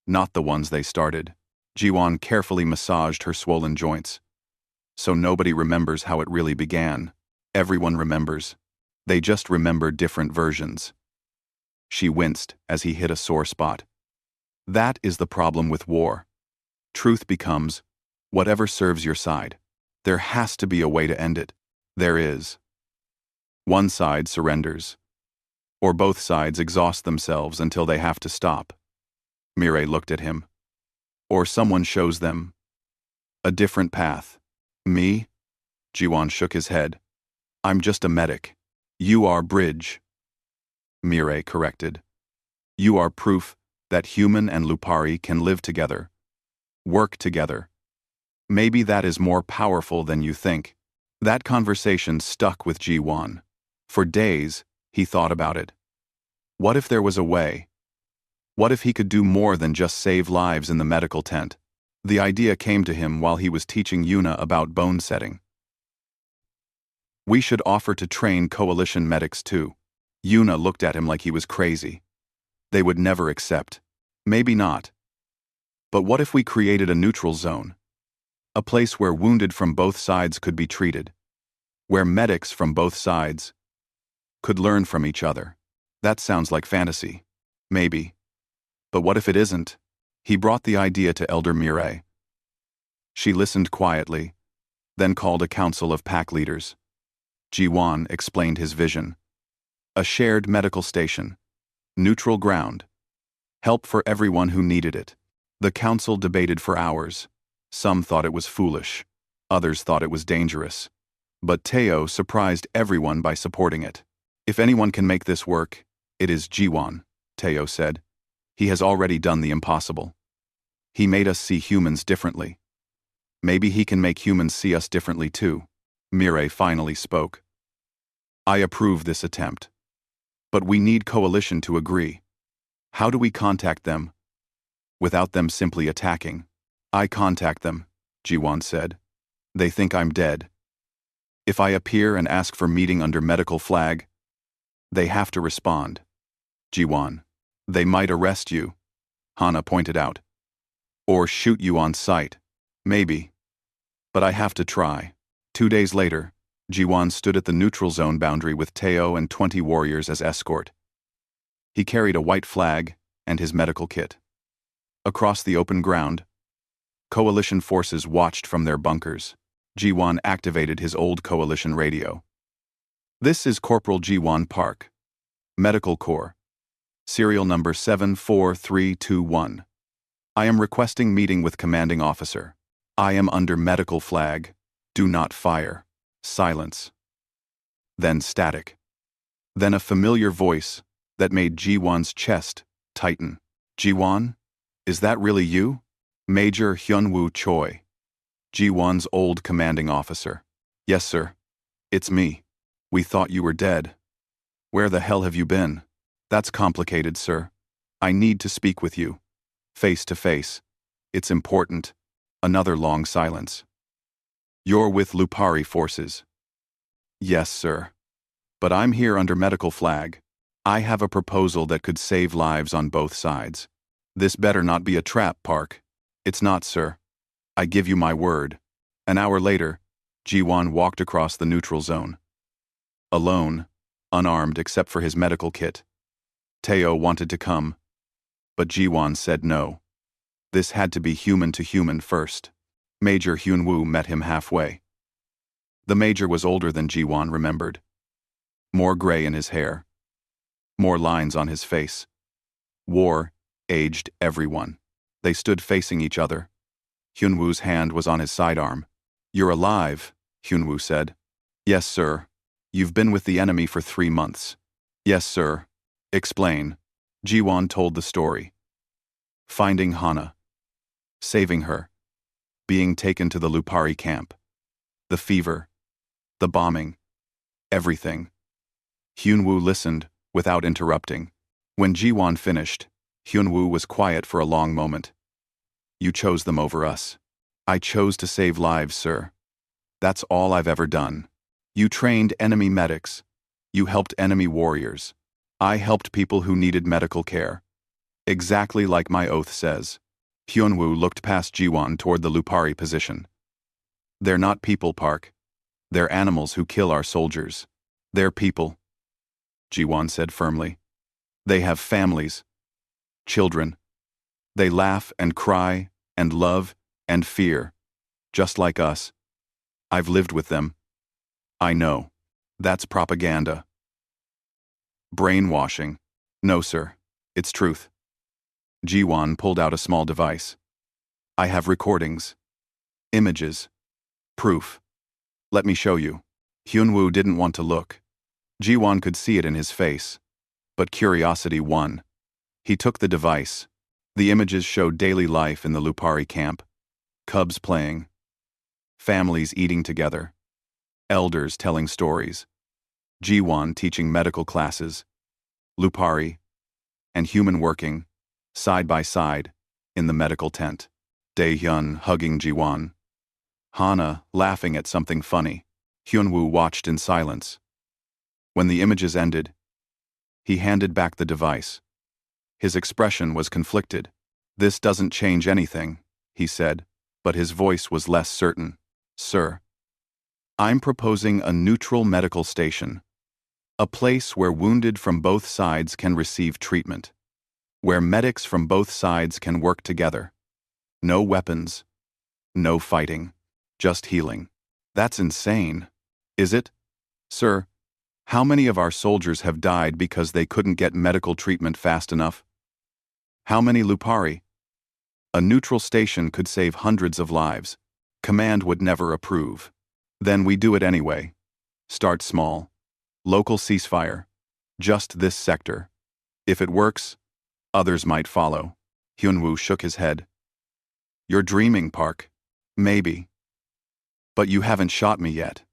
not the ones they started. Ji-won carefully massaged her swollen joints. So nobody remembers how it really began. Everyone remembers. They just remember different versions. She winced as he hit a sore spot. That is the problem with war. Truth becomes, whatever serves your side. There has to be a way to end it. There is. One side surrenders. Or both sides exhaust themselves until they have to stop. Mireille looked at him. Or someone shows them a different path. Me? Ji-won shook his head. I'm just a medic. You are bridge. Mireille corrected. You are proof that human and Lupari can live together. Work together. Maybe that is more powerful than you think. That conversation stuck with Ji-won. For days, he thought about it. What if there was a way? What if he could do more than just save lives in the medical tent? The idea came to him while he was teaching Yuna about bone setting. We should offer to train coalition medics too. Yuna looked at him like he was crazy. They would never accept. Maybe not. But what if we created a neutral zone? A place where wounded from both sides could be treated. Where medics from both sides could learn from each other. That sounds like fantasy. Maybe. But what if it isn't? He brought the idea to Elder Mireille. She listened quietly, then called a council of pack leaders. Ji-won explained his vision. A shared medical station. Neutral ground. Help for everyone who needed it. The council debated for hours. Some thought it was foolish. Others thought it was dangerous. But Teo surprised everyone by supporting it. If anyone can make this work, it is Ji-won, Teo said. He has already done the impossible. He made us see humans differently. Maybe he can make humans see us differently too. Mireille finally spoke. I approve this attempt. But we need coalition to agree. How do we contact them? Without them simply attacking. I contact them, Ji-won said. They think I'm dead. If I appear and ask for meeting under medical flag, they have to respond. Ji-won. They might arrest you, Hana pointed out. Or shoot you on sight. Maybe. But I have to try. 2 days later, Jiwan stood at the neutral zone boundary with Teo and 20 warriors as escort. He carried a white flag and his medical kit. Across the open ground, coalition forces watched from their bunkers. Jiwan activated his old coalition radio. This is Corporal Jiwan Park, Medical Corps, serial number 74321. I am requesting meeting with commanding officer. I am under medical flag. Do not fire. Silence. Then static. Then a familiar voice that made Jiwan's chest tighten. Jiwan? Is that really you? Major Hyunwoo Choi. Jiwan's old commanding officer. Yes, sir. It's me. We thought you were dead. Where the hell have you been? That's complicated, sir. I need to speak with you. Face to face. It's important. Another long silence. You're with Lupari forces. Yes, sir. But I'm here under medical flag. I have a proposal that could save lives on both sides. This better not be a trap, Park. It's not, sir. I give you my word. An hour later, Jiwan walked across the neutral zone. Alone, unarmed except for his medical kit. Teo wanted to come, but Jiwan said no. This had to be human to human first. Major Hyunwoo met him halfway. The major was older than Jiwan remembered. More gray in his hair. More lines on his face. War aged everyone. They stood facing each other. Hyunwoo's hand was on his sidearm. You're alive, Hyunwoo said. Yes, sir. You've been with the enemy for 3 months. Yes, sir. Explain. Jiwan told the story. Finding Hana. Saving her. Being taken to the Lupari camp. The fever. The bombing. Everything. Hyunwoo listened, without interrupting. When Jiwan finished, Hyunwoo was quiet for a long moment. You chose them over us. I chose to save lives, sir. That's all I've ever done. You trained enemy medics. You helped enemy warriors. I helped people who needed medical care. Exactly like my oath says. Hyunwoo looked past Jiwan toward the Lupari position. They're not people, Park. They're animals who kill our soldiers. They're people, Jiwan said firmly. They have families. Children. They laugh and cry and love and fear, just like us. I've lived with them. I know. That's propaganda. Brainwashing. No, sir. It's truth. Jiwan pulled out a small device. I have recordings. Images. Proof. Let me show you. Hyunwoo didn't want to look. Jiwan could see it in his face. But curiosity won. He took the device. The images showed daily life in the Lupari camp. Cubs playing. Families eating together. Elders telling stories. Jiwan teaching medical classes. Lupari and human working, side by side, in the medical tent. Dae-hyun hugging Jiwan. Hana laughing at something funny. Hyunwoo watched in silence. When the images ended, he handed back the device. His expression was conflicted. This doesn't change anything, he said, but his voice was less certain. Sir, I'm proposing a neutral medical station. A place where wounded from both sides can receive treatment. Where medics from both sides can work together. No weapons. No fighting. Just healing. That's insane. Is it? Sir, how many of our soldiers have died because they couldn't get medical treatment fast enough? How many Lupari? A neutral station could save hundreds of lives. Command would never approve. Then we do it anyway. Start small. Local ceasefire. Just this sector. If it works, others might follow. Hyunwoo shook his head. You're dreaming, Park. Maybe. But you haven't shot me yet.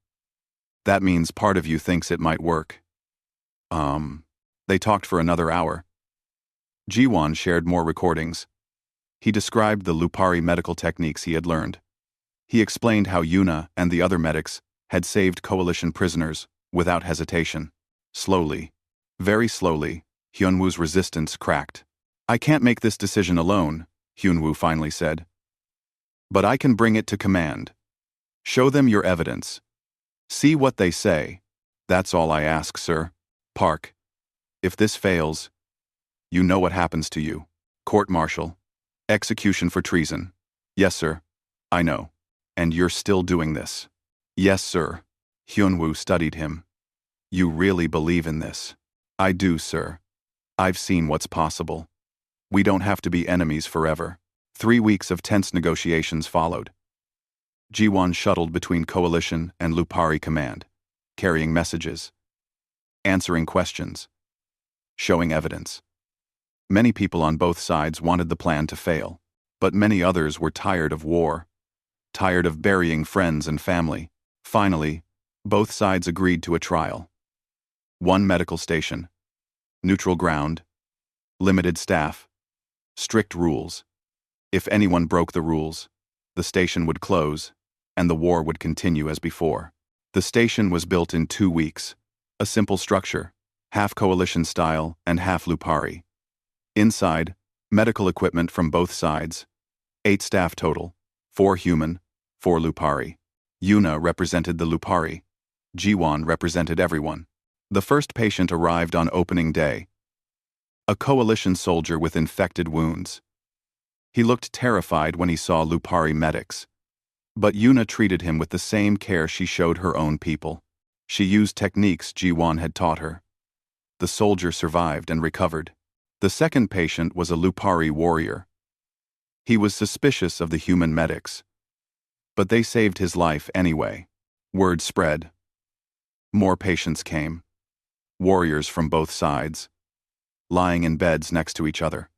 That means part of you thinks it might work. They talked for another hour. Jiwan shared more recordings. He described the Lupari medical techniques he had learned. He explained how Yuna and the other medics had saved coalition prisoners without hesitation. Slowly, very slowly, Hyunwoo's resistance cracked. I can't make this decision alone, Hyunwoo finally said. But I can bring it to command. Show them your evidence. See what they say. That's all I ask, sir. Park. If this fails, you know what happens to you. Court-martial. Execution for treason. Yes, sir. I know. And you're still doing this. Yes, sir. Hyunwoo studied him. You really believe in this? I do, sir. I've seen what's possible. We don't have to be enemies forever. 3 weeks of tense negotiations followed. Ji-won shuttled between Coalition and Lupari Command, carrying messages, answering questions, showing evidence. Many people on both sides wanted the plan to fail, but many others were tired of war, tired of burying friends and family. Finally, both sides agreed to a trial. 1 medical station, neutral ground, limited staff, strict rules. If anyone broke the rules, the station would close, and the war would continue as before. The station was built in 2 weeks, a simple structure, half coalition style and half Lupari. Inside, medical equipment from both sides, 8 staff total, 4 human, 4 Lupari. Yuna represented the Lupari. Ji-won represented everyone. The first patient arrived on opening day. A coalition soldier with infected wounds. He looked terrified when he saw Lupari medics. But Yuna treated him with the same care she showed her own people. She used techniques Ji-won had taught her. The soldier survived and recovered. The second patient was a Lupari warrior. He was suspicious of the human medics. But they saved his life anyway. Word spread. More patients came. Warriors from both sides, lying in beds next to each other.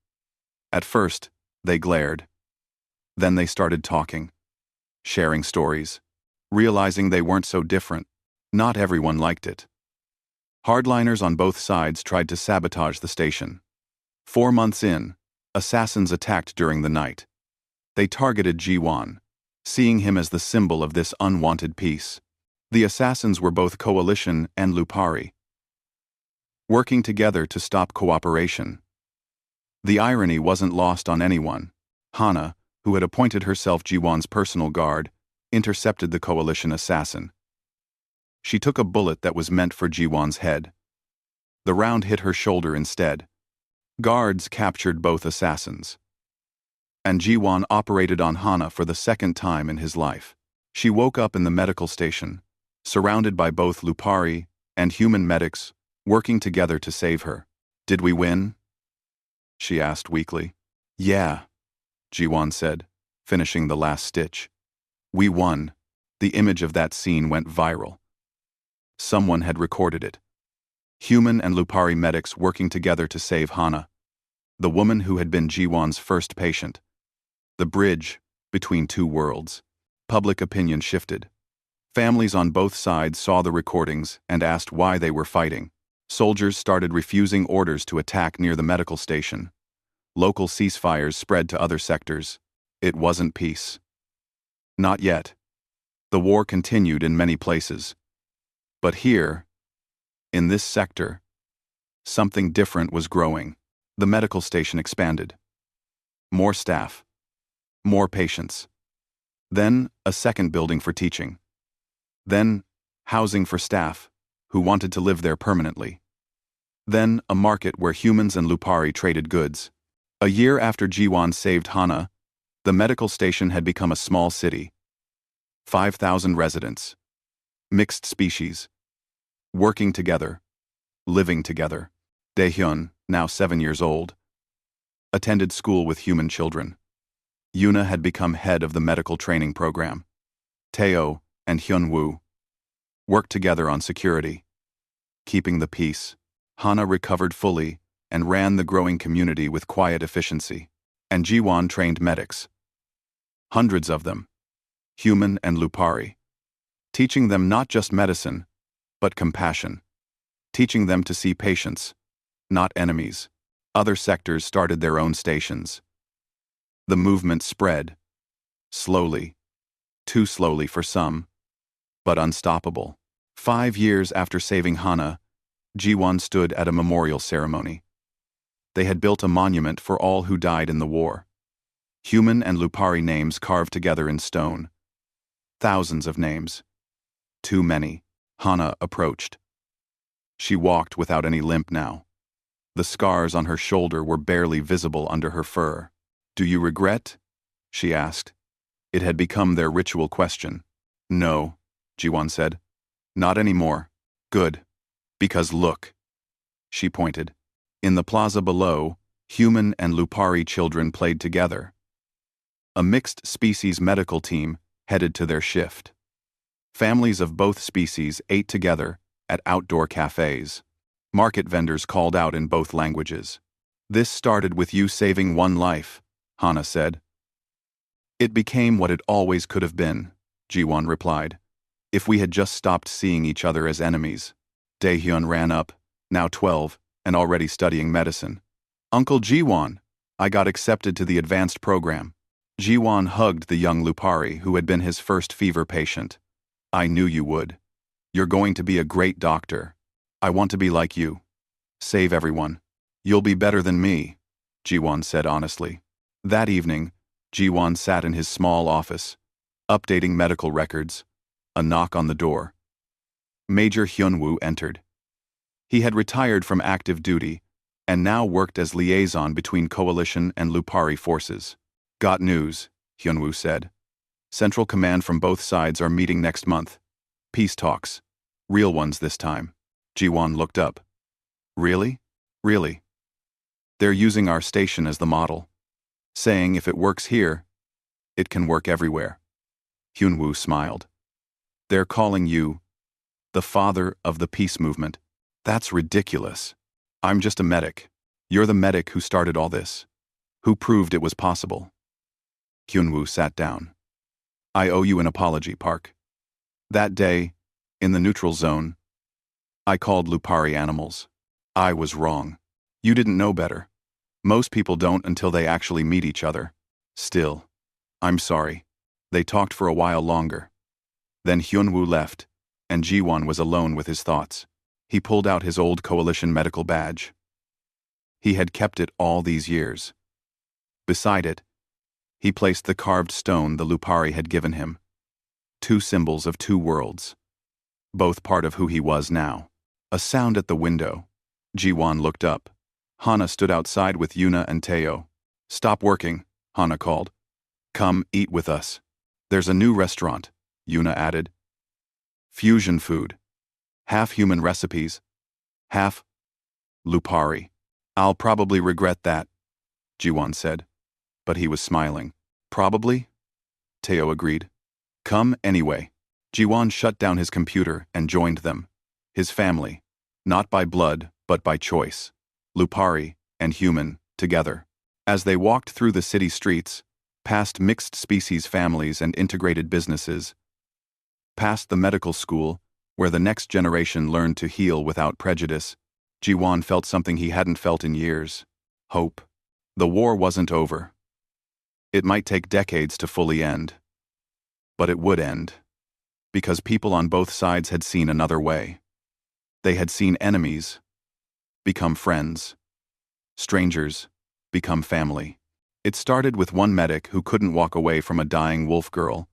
At first, they glared. Then they started talking, sharing stories, realizing they weren't so different. Not everyone liked it. Hardliners on both sides tried to sabotage the station. 4 months in, assassins attacked during the night. They targeted Ji-won, seeing him as the symbol of this unwanted peace. The assassins were both coalition and Lupari, working together to stop cooperation. The irony wasn't lost on anyone. Hana, who had appointed herself Ji-won's personal guard, intercepted the coalition assassin. She took a bullet that was meant for Ji-won's head. The round hit her shoulder instead. Guards captured both assassins. And Ji-won operated on Hana for the second time in his life. She woke up in the medical station, surrounded by both Lupari and human medics, working together to save her. Did we win? She asked weakly. Yeah, Ji-won said, finishing the last stitch. We won. The image of that scene went viral. Someone had recorded it. Human and Lupari medics working together to save Hana, the woman who had been Ji-won's first patient. The bridge between 2 worlds. Public opinion shifted. Families on both sides saw the recordings and asked why they were fighting. Soldiers started refusing orders to attack near the medical station. Local ceasefires spread to other sectors. It wasn't peace. Not yet. The war continued in many places. But here, in this sector, something different was growing. The medical station expanded. More staff. More patients. Then, a second building for teaching. Then, housing for staff, who wanted to live there permanently. Then, a market where humans and Lupari traded goods. A year after Ji-won saved Hana, the medical station had become a small city. 5,000 residents. Mixed species. Working together. Living together. Daehyun, now 7 years old, attended school with human children. Yuna had become head of the medical training program. Taeo and Hyunwoo worked together on security. Keeping the peace, Hana recovered fully and ran the growing community with quiet efficiency. And Ji-won trained medics. Hundreds of them. Human and Lupari. Teaching them not just medicine, but compassion. Teaching them to see patients, not enemies. Other sectors started their own stations. The movement spread. Slowly. Too slowly for some. But unstoppable. 5 years after saving Hana, Ji-won stood at a memorial ceremony. They had built a monument for all who died in the war. Human and Lupari names carved together in stone. Thousands of names. Too many. Hana approached. She walked without any limp now. The scars on her shoulder were barely visible under her fur. "Do you regret?" she asked. It had become their ritual question. "No," Jiwon said. "Not anymore." "Good. Because look." She pointed. In the plaza below, human and Lupari children played together. A mixed-species medical team headed to their shift. Families of both species ate together at outdoor cafes. Market vendors called out in both languages. "This started with you saving one life," Hana said. "It became what it always could have been," Jiwon replied. "If we had just stopped seeing each other as enemies." Daehyun ran up, now 12, and already studying medicine. "Uncle Jiwon, I got accepted to the advanced program." Jiwon hugged the young Lupari who had been his first fever patient. "I knew you would. You're going to be a great doctor. I want to be like you. Save everyone. You'll be better than me," Jiwon said honestly. That evening, Jiwon sat in his small office, updating medical records. A knock on the door. Major Hyunwoo entered. He had retired from active duty and now worked as liaison between Coalition and Lupari forces. "Got news," Hyunwoo said. "Central Command from both sides are meeting next month. Peace talks. Real ones this time." Jiwon looked up. "Really? Really?" "They're using our station as the model. Saying if it works here, it can work everywhere." Hyunwoo smiled. "They're calling you the father of the peace movement. That's ridiculous. I'm just a medic. You're the medic who started all this. Who proved it was possible." Hyunwoo sat down. "I owe you an apology, Park. That day, in the neutral zone, I called Lupari animals. I was wrong. You didn't know better. Most people don't until they actually meet each other. Still, I'm sorry." They talked for a while longer. Then Hyunwoo left, and Jiwon was alone with his thoughts. He pulled out his old Coalition medical badge. He had kept it all these years. Beside it, he placed the carved stone the Lupari had given him. Two symbols of two worlds. Both part of who he was now. A sound at the window. Jiwon looked up. Hana stood outside with Yuna and Teo. "Stop working," Hana called. "Come, eat with us. There's a new restaurant," Yuna added. "Fusion food. Half human recipes. Half Lupari. I'll probably regret that," Jiwon said. But he was smiling. "Probably?" Teo agreed. "Come anyway." Jiwon shut down his computer and joined them. His family. Not by blood, but by choice. Lupari and human, together. As they walked through the city streets, past mixed-species families and integrated businesses, past the medical school, where the next generation learned to heal without prejudice, Jiwon felt something he hadn't felt in years. Hope. The war wasn't over. It might take decades to fully end. But it would end. Because people on both sides had seen another way. They had seen enemies become friends. Strangers become family. It started with one medic who couldn't walk away from a dying wolf girl,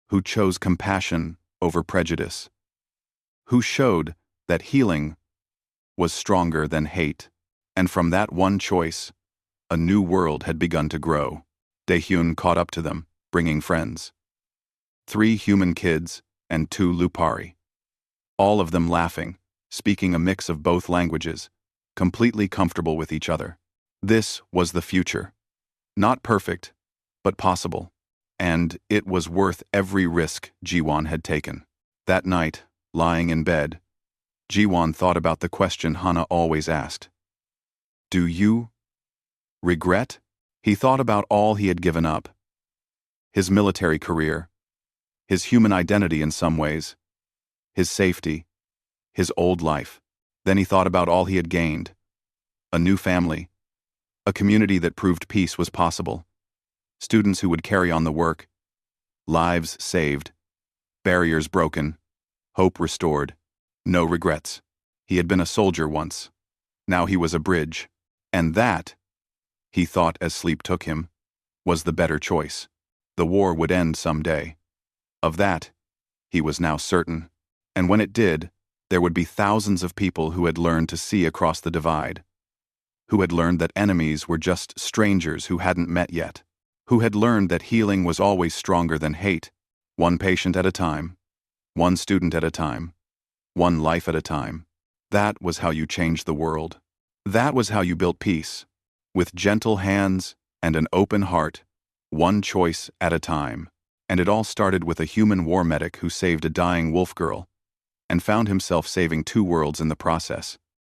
who chose compassion over prejudice, who showed that healing was stronger than hate, and from that one choice, a new world had begun to grow. Daehyun caught up to them, bringing friends. 3 human kids and 2 Lupari. All of them laughing, speaking a mix of both languages, completely comfortable with each other. This was the future. Not perfect, but possible. And it was worth every risk Jiwon had taken. That night, lying in bed, Jiwon thought about the question Hana always asked. "Do you regret?" He thought about all he had given up. His military career, his human identity in some ways, his safety, his old life. Then he thought about all he had gained. A new family, a community that proved peace was possible, students who would carry on the work, lives saved, barriers broken, hope restored, no regrets. He had been a soldier once. Now he was a bridge. And that, he thought as sleep took him, was the better choice. The war would end someday. Of that, he was now certain. And when it did, there would be thousands of people who had learned to see across the divide, who had learned that enemies were just strangers who hadn't met yet, who had learned that healing was always stronger than hate, one patient at a time, one student at a time, one life at a time. That was how you changed the world. That was how you built peace, with gentle hands and an open heart, one choice at a time. And it all started with a human war medic who saved a dying wolf girl, and found himself saving two worlds in the process.